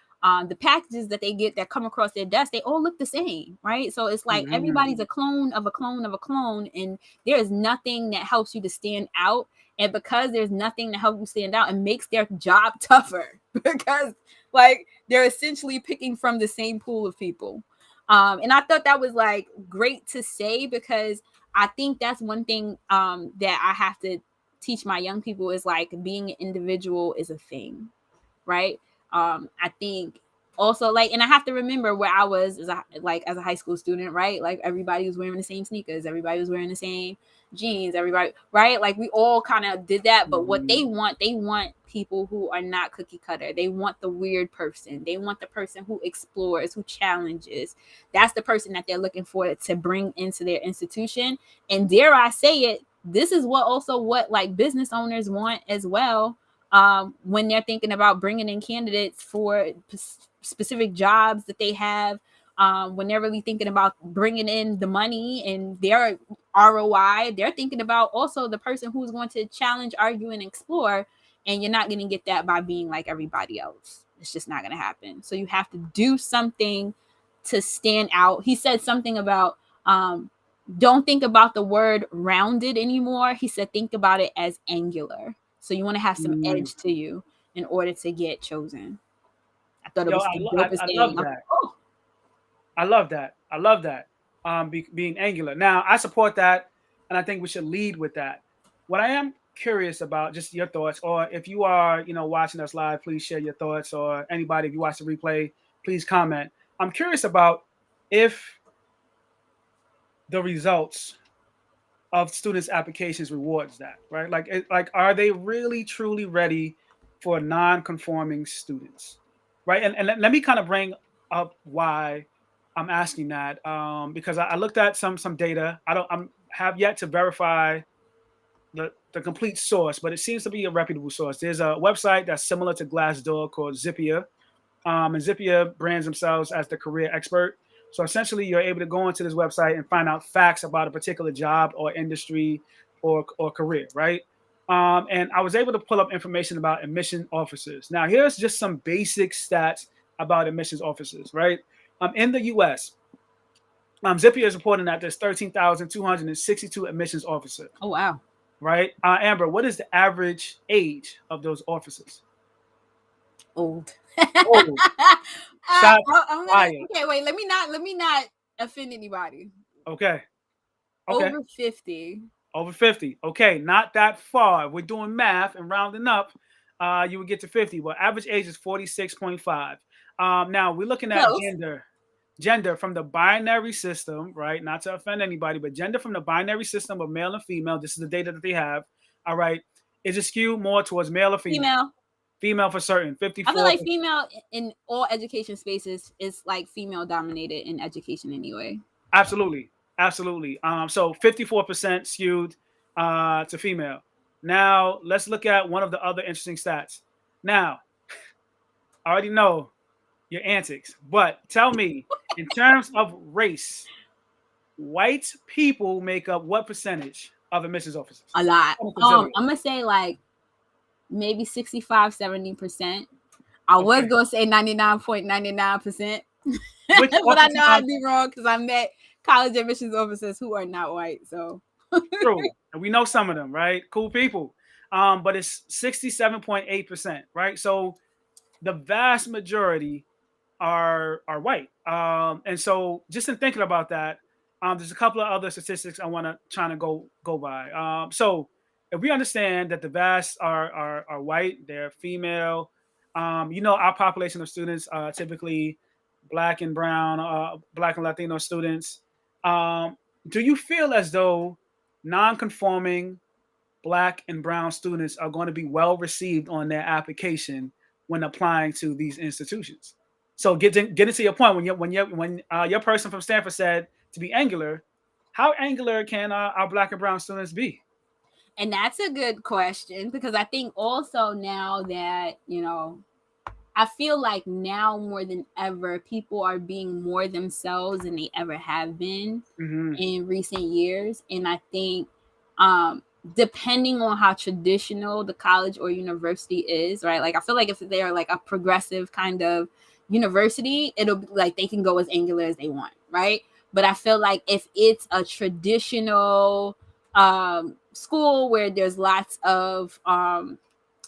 the packages that they get that come across their desk, they all look the same, right? So it's like Mhm. everybody's a clone of a clone of a clone, and there is nothing that helps you to stand out. And because there's nothing to help you stand out, it makes their job tougher because like they're essentially picking from the same pool of people. And I thought that was like great to say because I think that's one thing that I have to teach my young people is like being an individual is a thing, right? I think also like, and I have to remember where I was as a high school student, right? Like everybody was wearing the same sneakers, everybody was wearing the same jeans, everybody, right? Like we all kind of did that, but what Mhm. they want people who are not cookie cutter. They want the weird person. They want the person who explores, who challenges. That's the person that they're looking for to bring into their institution. And dare I say it, this is what like business owners want as well, when they're thinking about bringing in candidates for specific jobs that they have, when they're really thinking about bringing in the money and their ROI, they're thinking about also the person who's going to challenge, argue, and explore. And you're not going to get that by being like everybody else. It's just not going to happen. So you have to do something to stand out. He said something about don't think about the word rounded anymore. He said think about it as angular. So you want to have some Mhm. edge to you in order to get chosen. I thought it Yo, was the dopest I thing. love I was like, that. oh, I love that. I love that. Being angular. Now, I support that, and I think we should lead with that. What I am curious about, just your thoughts, or if you are, watching us live, please share your thoughts, or anybody, if you watch the replay, please comment. I'm curious about if the results of students' applications rewards that, right? Like, like, are they really truly ready for non-conforming students, right? And let me kind of bring up why I'm asking that, because I looked at some data. I'm have yet to verify the complete source, but it seems to be a reputable source. There's a website that's similar to Glassdoor called Zippia, and Zippia brands themselves as the career expert. So essentially, you're able to go into this website and find out facts about a particular job or industry or career, right? And I was able to pull up information about admission officers. Now, here's just some basic stats about admissions officers, right? In the U.S., Zippia is reporting that there's 13,262 admissions officers, oh wow, right? Amber, what is the average age of those officers? old. Oh, shots I'm gonna fired. okay. Wait, let me not offend anybody. Okay. Okay. Over 50. Over 50. Okay. Not that far. If we're doing math and rounding up, you would get to 50. Well, average age is 46.5. Now we're looking at Close. gender. Gender from the binary system, right? Not to offend anybody, but gender from the binary system of male and female. This is the data that they have. All right. Is it skewed more towards male or female? Female. Female for certain. I feel 54. like female in all education spaces is like female dominated in education anyway. Absolutely, absolutely. So 54% skewed to female. Now let's look at one of the other interesting stats. Now, I already know your antics, but tell me, in terms of race, white people make up what percentage of admissions officers? A lot. What auxiliary? I'm gonna say like maybe 65, 70%. I was Okay. gonna say 99.99%, Which but I officer? know I'd be wrong because I met college admissions officers who are not white. So True, and we know some of them, right? Cool people. But it's 67.8%, right? So the vast majority are white. And so just in thinking about that, there's a couple of other statistics I want to try to go by. So if we understand that the vast are white, they're female, our population of students are typically black and brown, black and Latino students. Um, do you feel as though non-conforming black and brown students are going to be well received on their application when applying to these institutions? So get into your point when your person from Stanford said to be angular, how angular can our black and brown students be? And that's a good question, because I think also now that, I feel like now more than ever, people are being more themselves than they ever have been Hmm. in recent years. And I think, um, depending on how traditional the college or university is, right? Like, I feel like if they're like a progressive kind of university, it'll be like they can go as angular as they want, right? But I feel like if it's a traditional school where there's lots of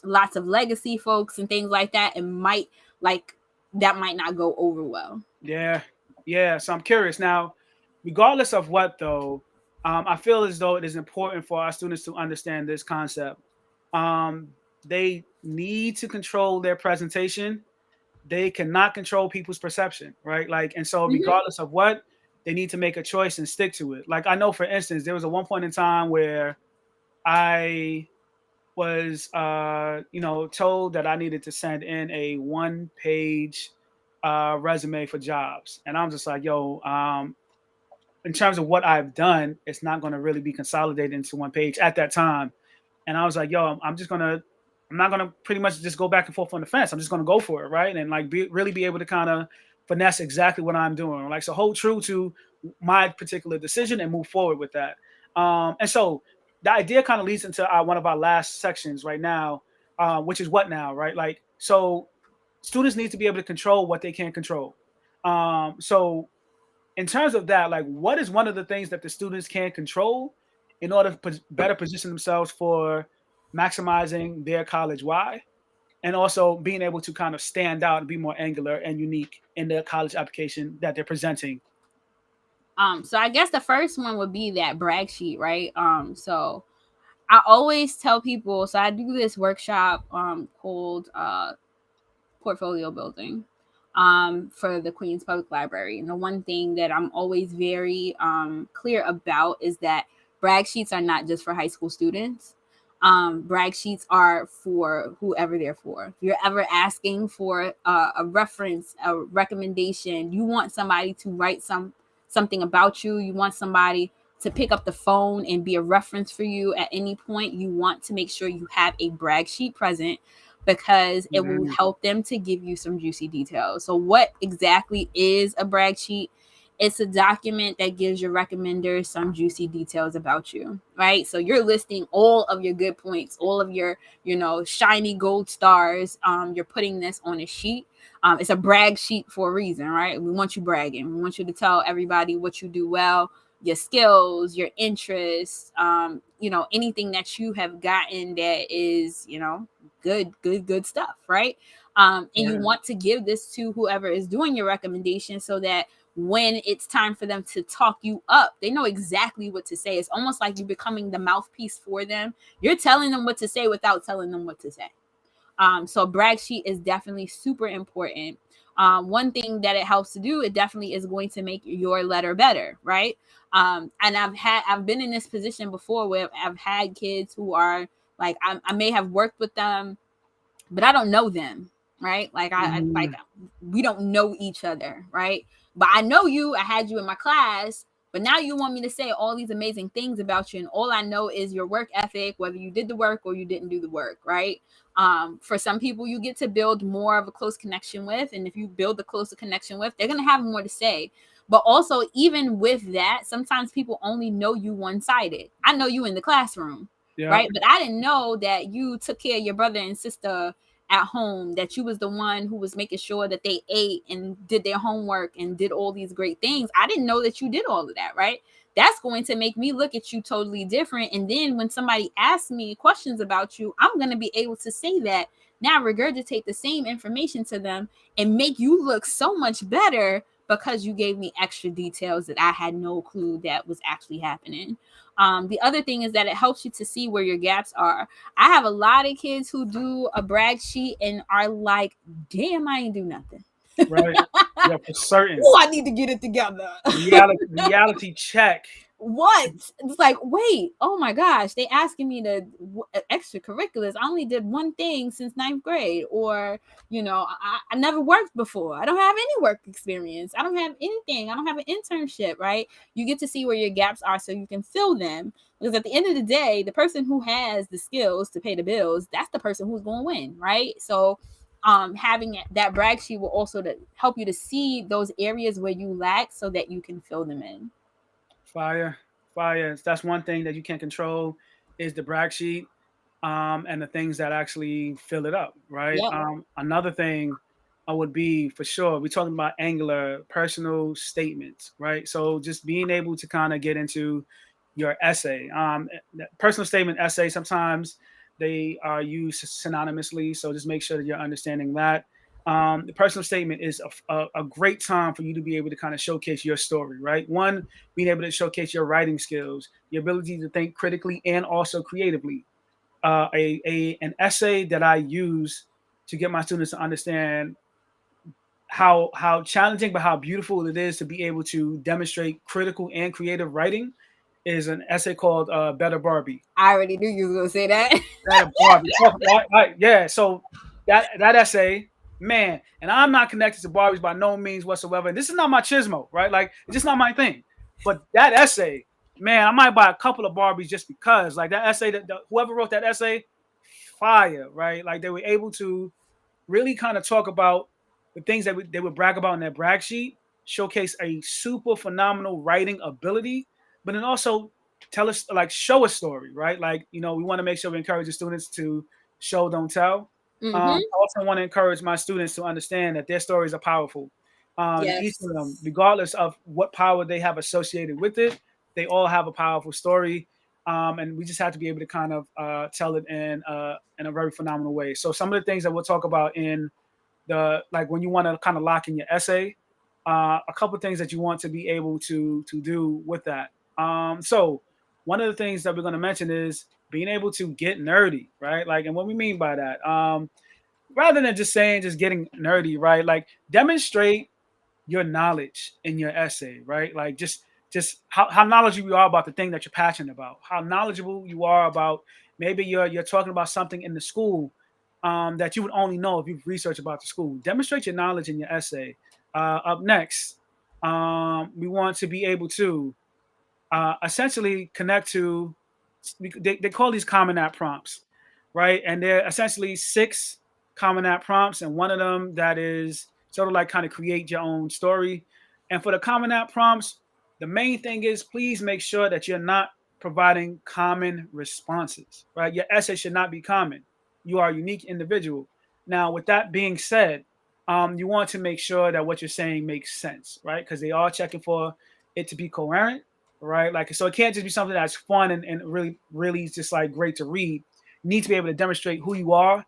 legacy folks and things like that, it might like that might not go over well. Yeah, yeah. So I'm curious now. Regardless of what, though, I feel as though it is important for our students to understand this concept. Um, they need to control their presentation. They cannot control people's perception, right? Like, and so Hmm. regardless of what, they need to make a choice and stick to it. Like, I know, for instance, there was a one point in time where I was, told that I needed to send in a one-page resume for jobs, and I'm just like, yo, in terms of what I've done, it's not going to really be consolidated into one page at that time. And I was like, yo, I'm not gonna pretty much just go back and forth on the fence. I'm just gonna go for it, right? And like really be able to kind of finesse exactly what I'm doing. Like, so hold true to my particular decision and move forward with that. And so the idea kind of leads into one of our last sections right now, which is what now, right? Like, so students need to be able to control what they can control. So in terms of that, like, what is one of the things that the students can control in order to better position themselves for maximizing their college why, and also being able to kind of stand out and be more angular and unique in the college application that they're presenting? So I guess the first one would be that brag sheet, right? So I always tell people, so I do this workshop called portfolio building for the Queens Public Library. And the one thing that I'm always very clear about is that brag sheets are not just for high school students. Brag sheets are for whoever they're for. If you're ever asking for a reference, a recommendation, you want somebody to write something about you, you want somebody to pick up the phone and be a reference for you at any point, you want to make sure you have a brag sheet present, because it will Mhm. help them to give you some juicy details. So, what exactly is a brag sheet? It's a document that gives your recommenders some juicy details about you, right? So you're listing all of your good points, all of your, shiny gold stars. You're putting this on a sheet. It's a brag sheet for a reason, right? We want you bragging. We want you to tell everybody what you do well, your skills, your interests, anything that you have gotten that is, good stuff, right? And you Yeah. want to give this to whoever is doing your recommendation, so that when it's time for them to talk you up, they know exactly what to say. It's almost like you're becoming the mouthpiece for them. You're telling them what to say without telling them what to say. So brag sheet is definitely super important. One thing that it helps to do, it definitely is going to make your letter better, right? And I've been in this position before where I've had kids who are like, I may have worked with them, but I don't know them, right? Like like Mhm. we don't know each other, right? But I know you. I had you in my class, but now you want me to say all these amazing things about you, and all I know is your work ethic, whether you did the work or you didn't do the work, right? For some people, you get to build more of a close connection with, and if you build a closer connection with, they're gonna have more to say. But also, even with that, sometimes people only know you one sided. I know you in the classroom, Yeah. right? But I didn't know that you took care of your brother and sister at home, that you was the one who was making sure that they ate and did their homework and did all these great things. I didn't know that you did all of that, right? That's going to make me look at you totally different. And then when somebody asks me questions about you, I'm going to be able to say that, now regurgitate the same information to them and make you look so much better, because you gave me extra details that I had no clue that was actually happening. The other thing is that it helps you to see where your gaps are. I have a lot of kids who do a brag sheet and are like, damn, I ain't do nothing. Right. Yeah, for certain. Oh, I need to get it together. Reality check. What? It's like, wait, oh my gosh, they asking me to extracurriculars. I only did one thing since ninth grade, or I never worked before. I don't have any work experience. I don't have anything. I don't have an internship. Right? You get to see where your gaps are, so you can fill them. Because at the end of the day, the person who has the skills to pay the bills, that's the person who's going to win, right? So having that brag sheet will also to help you to see those areas where you lack so that you can fill them in. Fire, fire. That's one thing that you can't control is the brag sheet, and the things that actually fill it up, right? Yep. Another thing would be for sure. We're talking about angular personal statements, right? So just being able to kind of get into your essay, personal statement essay. Sometimes they are used synonymously, so just make sure that you're understanding that. The personal statement is a great time for you to be able to kind of showcase your story, right? One, being able to showcase your writing skills, your ability to think critically and also creatively. An essay that I use to get my students to understand how challenging but how beautiful it is to be able to demonstrate critical and creative writing is an essay called "Better Barbie." I already knew you were gonna say that. Better Barbie. Yeah. So that essay, man, and I'm not connected to Barbies by no means whatsoever. This is not my chismo, right? Like it's just not my thing. But that essay, man, I might buy a couple of Barbies just because, like that essay, that whoever wrote that essay, fire, right? Like they were able to really kind of talk about the things that they would brag about in their brag sheet, showcase a super phenomenal writing ability, but then also tell us, like, show a story, right? Like, we want to make sure we encourage the students to show, don't tell. I Mm-hmm. also want to encourage my students to understand that their stories are powerful. Each Yes. of them, regardless of what power they have associated with it, they all have a powerful story. And we just have to be able to kind of tell it in a very phenomenal way. So some of the things that we'll talk about in the like when you want to kind of lock in your essay, a couple of things that you want to be able to do with that. So one of the things that we're going to mention is being able to get nerdy, right? Like, and what we mean by that, rather than just saying just getting nerdy, right? Like demonstrate your knowledge in your essay, right? Like just how knowledgeable you are about the thing that you're passionate about, how knowledgeable you are about maybe you're talking about something in the school that you would only know if you've researched about the school. Demonstrate your knowledge in your essay. Up next, we want to be able to essentially connect to they call these common app prompts, right? And they're essentially 6 common app prompts, and one of them that is sort of like kind of create your own story. And for the common app prompts, the main thing is please make sure that you're not providing common responses, right? Your essay should not be common. You are a unique individual. Now, with that being said, you want to make sure that what you're saying makes sense, right? Because they are checking for it to be coherent, right? Like, so it can't just be something that's fun and really, really just like great to read. You need to be able to demonstrate who you are,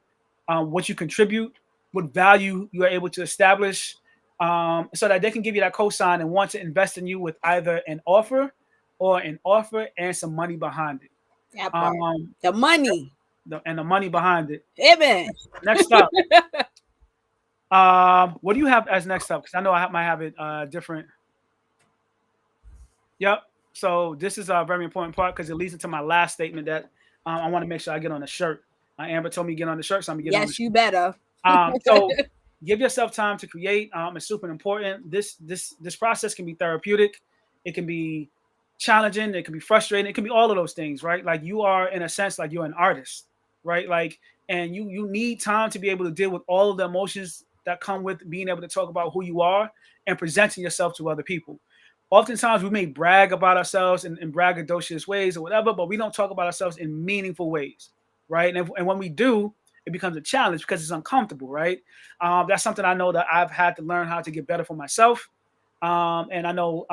what you contribute, what value you are able to establish, so that they can give you that cosign and want to invest in you with either an offer or an offer and some money behind it. That part. Um, The money. and the money behind it. Amen. Next up, what do you have as next up? Because I know might have it different. Yep. So this is a very important part because it leads into my last statement that I want to make sure I get on the shirt. Amber told me to get on the shirt, so I'm gonna get on the Yes, shirt. you better. So give yourself time to create. It's super important. This process can be therapeutic. It can be challenging. It can be frustrating. It can be all of those things, right? Like you are in a sense like you're an artist, right? Like, and you need time to be able to deal with all of the emotions that come with being able to talk about who you are and presenting yourself to other people. Oftentimes we may brag about ourselves in braggadocious ways or whatever, but we don't talk about ourselves in meaningful ways, right? And when we do, it becomes a challenge because it's uncomfortable, right? That's something I know that I've had to learn how to get better for myself. And I know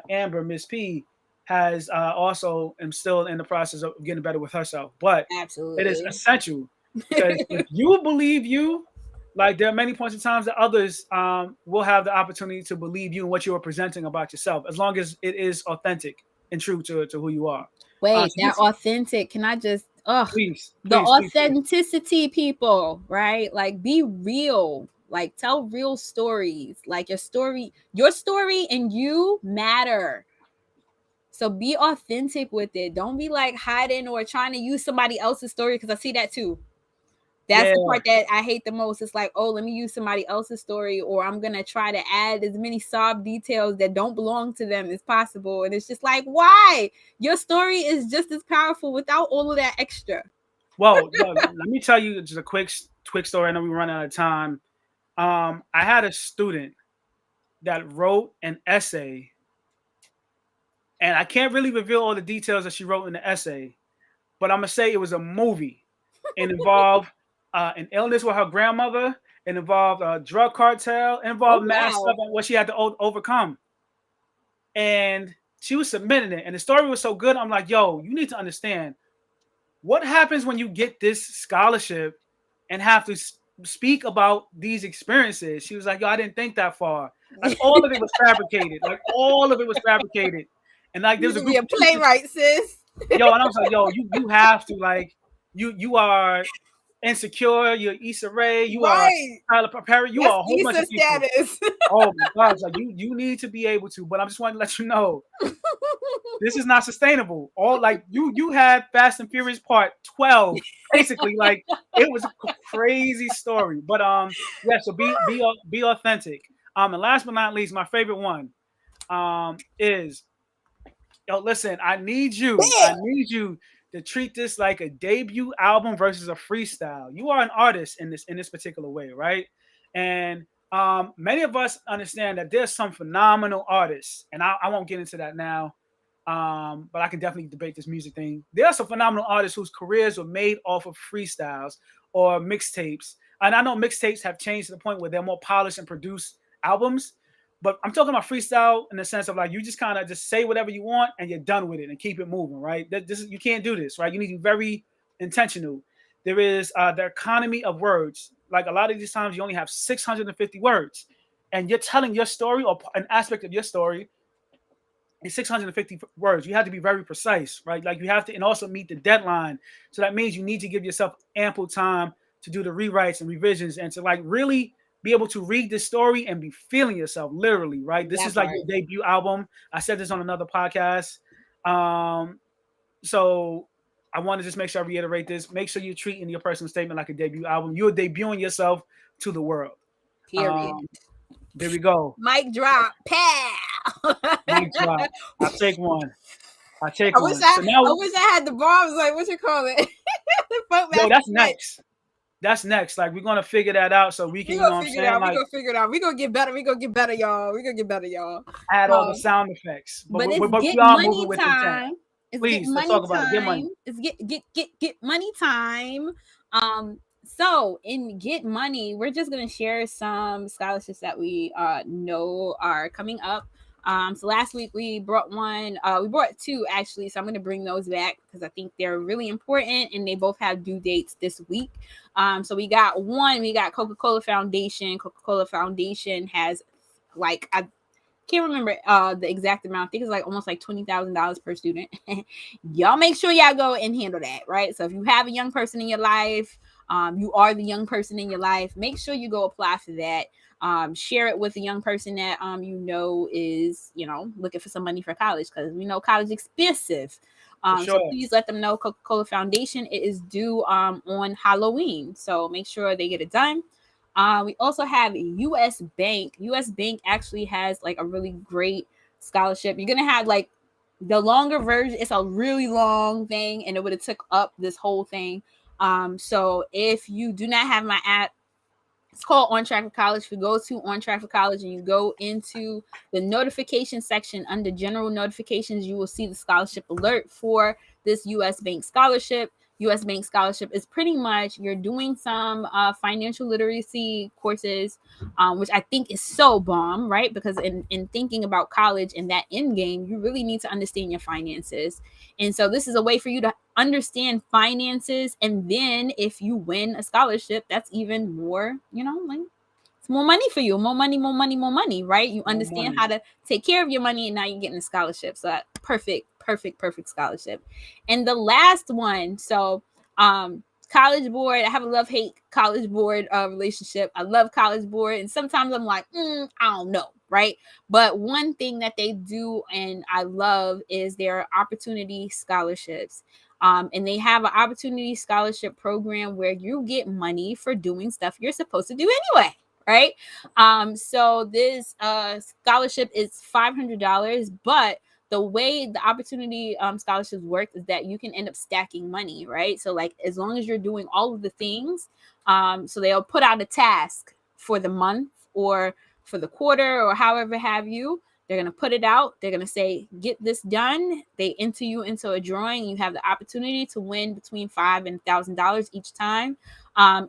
Amber, Miss P, has also am still in the process of getting better with herself. But it is Absolutely. essential because if you believe you, like there are many points in times that others will have the opportunity to believe you and what you are presenting about yourself, as long as it is authentic and true to who you are. Wait, So that authentic. Can I just please, the please, please, please. authenticity, people, right? Like be real. Like, tell real stories. Like, your story and you matter. So be authentic with it. Don't be like hiding or trying to use somebody else's story, because I see that too. That's Yeah. the part that I hate the most. It's like, oh, let me use somebody else's story, or I'm gonna try to add as many sob details that don't belong to them as possible. And it's just like, why? Your story is just as powerful without all of that extra. Well, let me tell you just a quick story. I know we run out of time. I had a student that wrote an essay, and I can't really reveal all the details that she wrote in the essay, but I'm gonna say it was a movie. It involved an illness with her grandmother. It involved a drug cartel. It Oh involved mad stuff wow. and what she had to overcome. And she was submitting it, and the story was so good. I'm like, yo, you need to understand what happens when you get this scholarship and have to speak about these experiences. She was like, yo, I didn't think that far. Like all of it was fabricated. Like all of it was fabricated. And like You there's need a to be group a of teachers, playwright, sis. yo, and I was like, yo, you have to like you are insecure, you're Issa Rae, you are Right. Tyler Perry, you That's are a whole bunch Issa of people. status. Oh my gosh, like you need to be able to. But I'm just wanting to let you know this is not sustainable. All like you had Fast and Furious Part 12, basically. Like it was a crazy story. But yeah, so be authentic. And last but not least, my favorite one is, yo, listen, I need you to treat this like a debut album versus a freestyle. You are an artist in this particular way, right? And many of us understand that there's some phenomenal artists, and I won't get into that now. But I can definitely debate this music thing. There are some phenomenal artists whose careers were made off of freestyles or mixtapes. And I know mixtapes have changed to the point where they're more polished and produced albums. But I'm talking about freestyle in the sense of like you just kind of just say whatever you want and you're done with it and keep it moving, right? You can't do this, right? You need to be very intentional. There is the economy of words. Like a lot of these times, you only have 650 words, and you're telling your story or an aspect of your story in 650 words. You have to be very precise, right? Like you have to, and also meet the deadline. So that means you need to give yourself ample time to do the rewrites and revisions and to like really be able to read this story and be feeling yourself literally, right? This That is like part. your debut album. I said this on another podcast. So I want to just make sure I reiterate this. Make sure you're treating your personal statement like a debut album. You're debuting yourself to the world. Period. Um, there we go. Mic drop. Pow. Mic drop. I'll take one. I take I wish one. I So now, I wish I had the bombs, like what you call it? The folk yo, master that's Flex. next. That's next. Like we're gonna figure that out so we We can, you know gonna what I'm figure it saying? out. We Like gonna figure it out. We gonna get better. We gonna get better, y'all. We gonna get better, y'all. add all the Um, sound effects. But but it's but get we are money moving with intent. time. It's get Please, let's money talk about it. Get money. time. It's get money time. So in Get Money, we're just gonna share some scholarships that we know are coming up. So last week we brought we brought two actually. So I'm gonna bring those back because I think they're really important and they both have due dates this week. So we got Coca-Cola Foundation. Coca-Cola Foundation has like I can't remember the exact amount. I think it's like almost like $20,000 per student. Y'all make sure y'all go and handle that, right? So if you have a young person in your life, you are the young person in your life, make sure you go apply for that. Share it with a young person that you know is, you know, looking for some money for college, because we know college expensive. For So sure. please let them know Coca-Cola Foundation. It is due on Halloween, so make sure they get it done. We also have US Bank. US Bank actually has like a really great scholarship. You're gonna have like the longer version. It's a really long thing, and it would have took up this whole thing. So if you do not have my app, it's called On Track for College. If you go to On Track for College and you go into the notification section under general notifications, you will see the scholarship alert for this US Bank scholarship. US Bank scholarship is pretty much you're doing some financial literacy courses, which I think is so bomb, right? Because in thinking about college and that end game, you really need to understand your finances. And so this is a way for you to understand finances. And then if you win a scholarship, that's even more, you know, like it's more money for you, more money, more money, more money, right? You More understand money. how to take care of your money, and now you're getting a scholarship. So perfect scholarship. And the last one, so college board. I have a love-hate college board relationship. I love college board, and sometimes I'm like, I don't know, right? But one thing that they do and I love is their opportunity scholarships. And they have an opportunity scholarship program where you get money for doing stuff you're supposed to do anyway, right? So this scholarship is $500, but the way the opportunity scholarships work is that you can end up stacking money, right? So like as long as you're doing all of the things, so they'll put out a task for the month or for the quarter or however have you. They're going to put it out. They're going to say, get this done. They enter you into a drawing. You have the opportunity to win between $5,000 and $1,000 each time.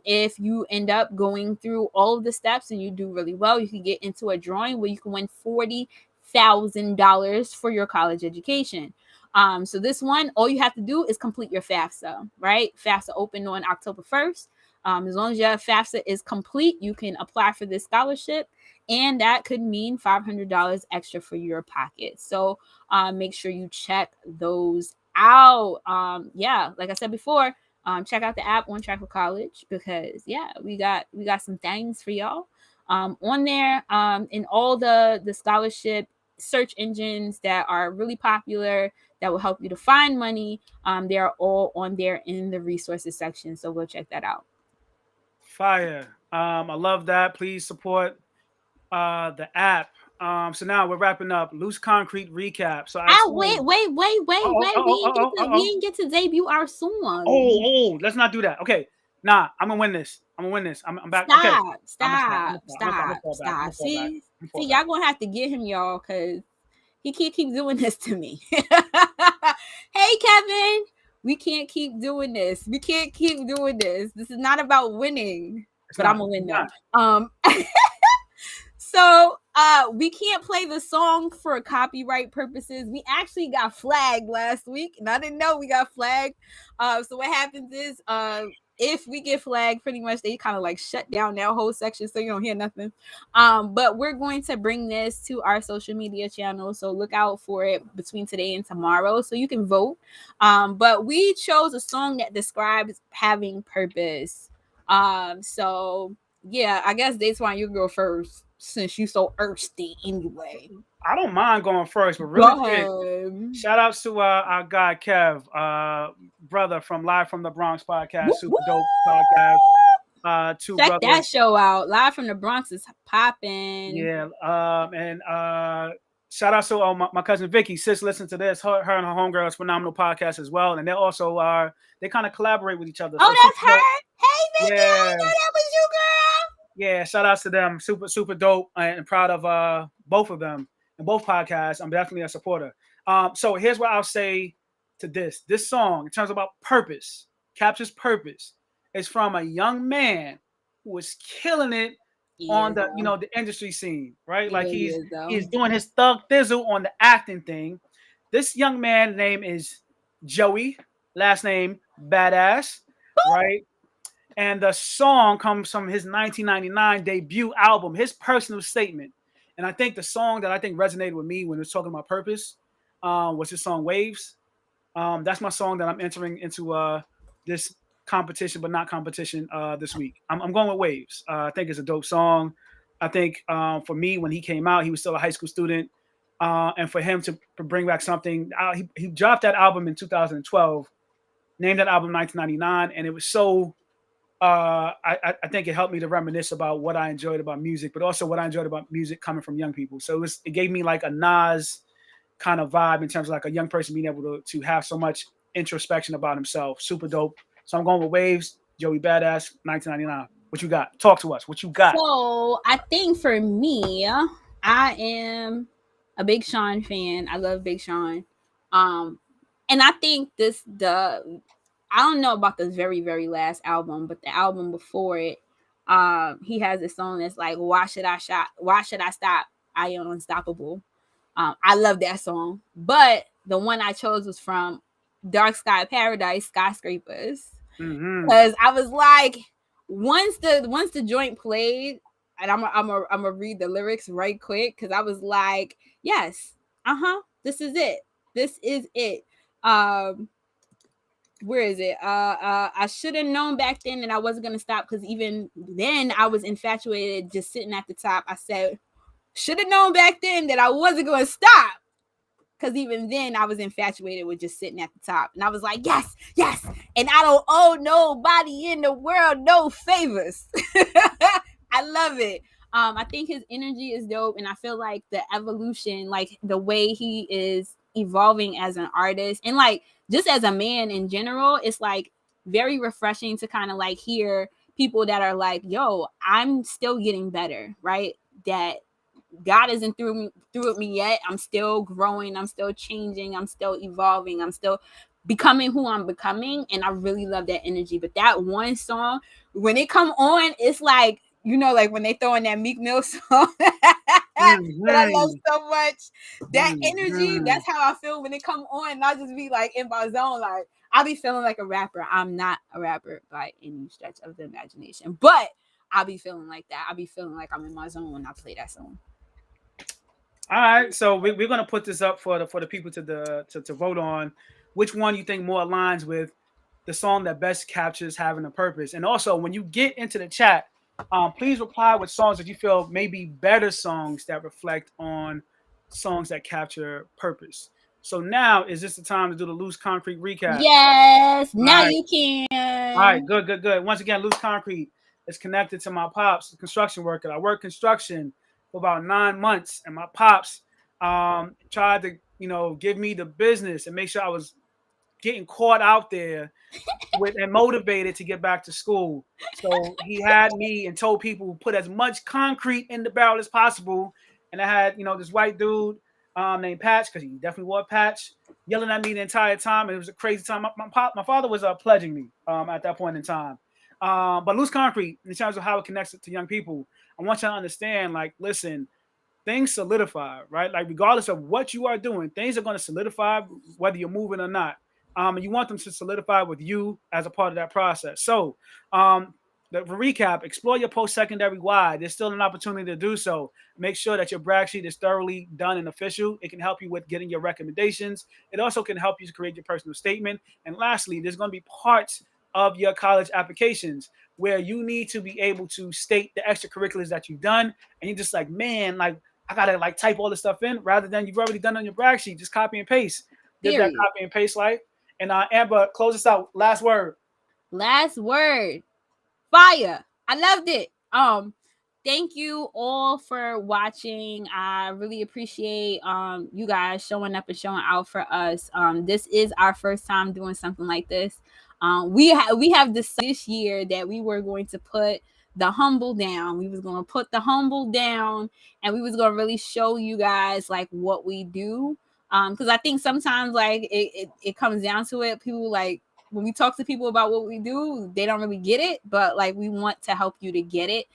If you end up going through all of the steps and you do really well, you can get into a drawing where you can win $40,000 for your college education. So this one, all you have to do is complete your FAFSA, right? FAFSA opened on October 1st. As long as your FAFSA is complete, you can apply for this scholarship, and that could mean $500 extra for your pocket. So make sure you check those out. Yeah, like I said before, check out the app On Track with College, because yeah, we got some things for y'all on there. In all the scholarship search engines that are really popular that will help you to find money, they are all on there in the resources section. So go check that out. Fire. I love that. Please support the app. So now we're wrapping up. Loose concrete recap. So I Wait, explained. wait, wait, wait, Oh, wait. oh, oh, oh, oh, We oh, didn't get to debut our oh, song. oh, let's not do that. Okay. Nah, I'm gonna win this. I'm gonna win this. I'm back. Okay. Stop, I'm gonna stop. I'm stop, gonna stop. I'm gonna stop, fall back. I'm stop. gonna fall back. See, I'm gonna fall see, back. y'all gonna have to get him, y'all, because he can't keep doing this to me. Hey, Kevin, we can't keep doing this. We can't keep doing this. This is not about winning, It's but I'm not. gonna win It's though. not. So we can't play the song for copyright purposes. We actually got flagged last week, and I didn't know we got flagged. So what happens is if we get flagged, pretty much they kind of like shut down that whole section, so you don't hear nothing. But we're going to bring this to our social media channel, so look out for it between today and tomorrow, so you can vote. But we chose a song that describes having purpose. So yeah, I guess Daitwan, you go first since you so thirsty anyway. I don't mind going first, but really Go quick, ahead. shout outs to our guy Kev, brother from Live from the Bronx podcast, Woo, super dope woo. podcast. Two Check that brothers. show out. Live from the Bronx is popping. Yeah. And shout out to my cousin Vicky. Sis, listen to this. Her and her homegirls phenomenal podcast as well, and they also are they kind of collaborate with each other. So Oh, super that's dope. her. Hey, Vicky, I Yeah. didn't know that was you, girl. Yeah, shout outs to them. Super dope and proud of both of them and both podcasts. I'm definitely a supporter. So here's what I'll say to this. This song, in terms about purpose, captures purpose. It's from a young man who was killing it He on is though. the industry scene, right? He Like really he's is though. he's doing his thug thizzle on the acting thing. This young man name is Joey, last name Badass, right? And the song comes from his 1999 debut album, his personal statement. And I think the song that I think resonated with me when it was talking about purpose was his song Waves. That's my song that I'm entering into this competition, but not competition this week. I'm going with Waves. I think it's a dope song. I think for me, when he came out, he was still a high school student. And for him to bring back something, he dropped that album in 2012, named that album 1999, and it was so I think it helped me to reminisce about what I enjoyed about music, but also what I enjoyed about music coming from young people. So it gave me like a Nas kind of vibe in terms of like a young person being able to have so much introspection about himself. Super dope. So I'm going with Waves, Joey Badass, 1999. What you got? Talk to us. What you got? So I think for me, I am a Big Sean fan. I love Big Sean. And I think I don't know about the very, very last album, but the album before it, he has a song that's like, Why should I shop? Why should I stop? I am unstoppable. I love that song. But the one I chose was from Dark Sky Paradise, Skyscrapers. Mm-hmm. Because I was like, once the joint played, and I'm a read the lyrics right quick, because I was like, yes, this is it. This is it. where is it? I should have known back then that I wasn't gonna stop, because even then I was infatuated just sitting at the top. I said, should have known back then that I wasn't gonna stop. Because even then I was infatuated with just sitting at the top. And I was like, yes, yes. And I don't owe nobody in the world no favors. I love it. I think his energy is dope. And I feel like the evolution, like the way he is evolving as an artist and like just as a man in general, it's like very refreshing to kind of like hear people that are like, yo, I'm still getting better, right? That God isn't through with me yet. I'm still growing. I'm still changing. I'm still evolving. I'm still becoming who I'm becoming. And I really love that energy. But that one song, when it come on, it's like, you know, like when they throw in that Meek Mill song that I love Mm-hmm. so much. That energy, Mm-hmm. that's how I feel when it come on. And I just be like in my zone. Like I'll be feeling like a rapper. I'm not a rapper by any stretch of the imagination. But I'll be feeling like that. I'll be feeling like I'm in my zone when I play that song. All right, so we're gonna put this up for the people to vote on which one you think more aligns with the song that best captures having a purpose. And also, when you get into the chat, please reply with songs that you feel may be better songs that reflect on songs that capture purpose. So now is this the time to do the loose concrete recap? Yes, All now right, you all right, can. good, good, good. Once again, loose concrete is connected to my pops, the construction worker. I worked construction for about 9 months, and my pops tried to, give me the business and make sure I was getting caught out there with and motivated to get back to school. So he had me and told people put as much concrete in the barrel as possible. And I had, this white dude named Patch, because he definitely wore a patch, yelling at me the entire time. And it was a crazy time. My father was pledging me at that point in time. But loose concrete, in terms of how it connects to young people, I want you to understand, like, listen, things solidify, right? Like regardless of what you are doing, things are going to solidify whether you're moving or not. And you want them to solidify with you as a part of that process. So, for recap, explore your post-secondary why. There's still an opportunity to do so. Make sure that your brag sheet is thoroughly done and official. It can help you with getting your recommendations. It also can help you to create your personal statement. And lastly, there's going to be parts of your college applications where you need to be able to state the extracurriculars that you've done. And you're just like, man, like, I gotta like type all this stuff in rather than you've already done on your brag sheet. Just copy and paste. Live that Period. copy and paste life. And Amber, close us out. Last word. Last word. Fire. I loved it. Thank you all for watching. I really appreciate you guys showing up and showing out for us. This is our first time doing something like this. We have decided this year that we were going to put the humble down. We was going to put the humble down, and we was going to really show you guys like what we do. Because I think sometimes like it comes down to it. People like when we talk to people about what we do, they don't really get it, but like we want to help you to get it,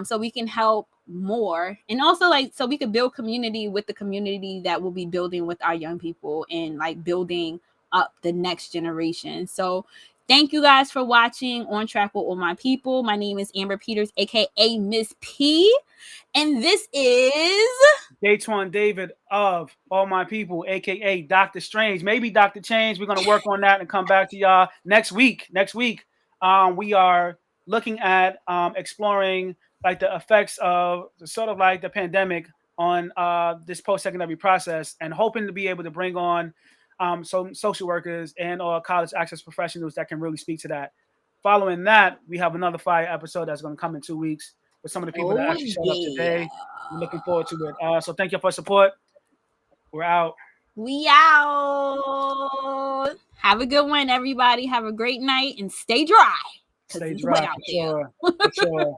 so we can help more, and also like so we could build community with the community that we'll be building with our young people and like building up the next generation. So thank you guys for watching On Track with All My People. My name is Amber Peters, A.K.A. Mizz P, and this is Daitwan David of All My People, aka Dr. Strange, maybe Dr. Change. We're gonna work on that and come back to y'all next week. Next week, we are looking at exploring like the effects of sort of like the pandemic on this post-secondary process, and hoping to be able to bring on some social workers and or college access professionals that can really speak to that. Following that, we have another fire episode that's going to come in 2 weeks with some of the people that oh actually showed up yeah. today. We're looking forward to it. So thank you for support. We're out. We out. Have a good one, everybody. Have a great night and stay dry because Stay it's wet dry out for there. sure. For sure.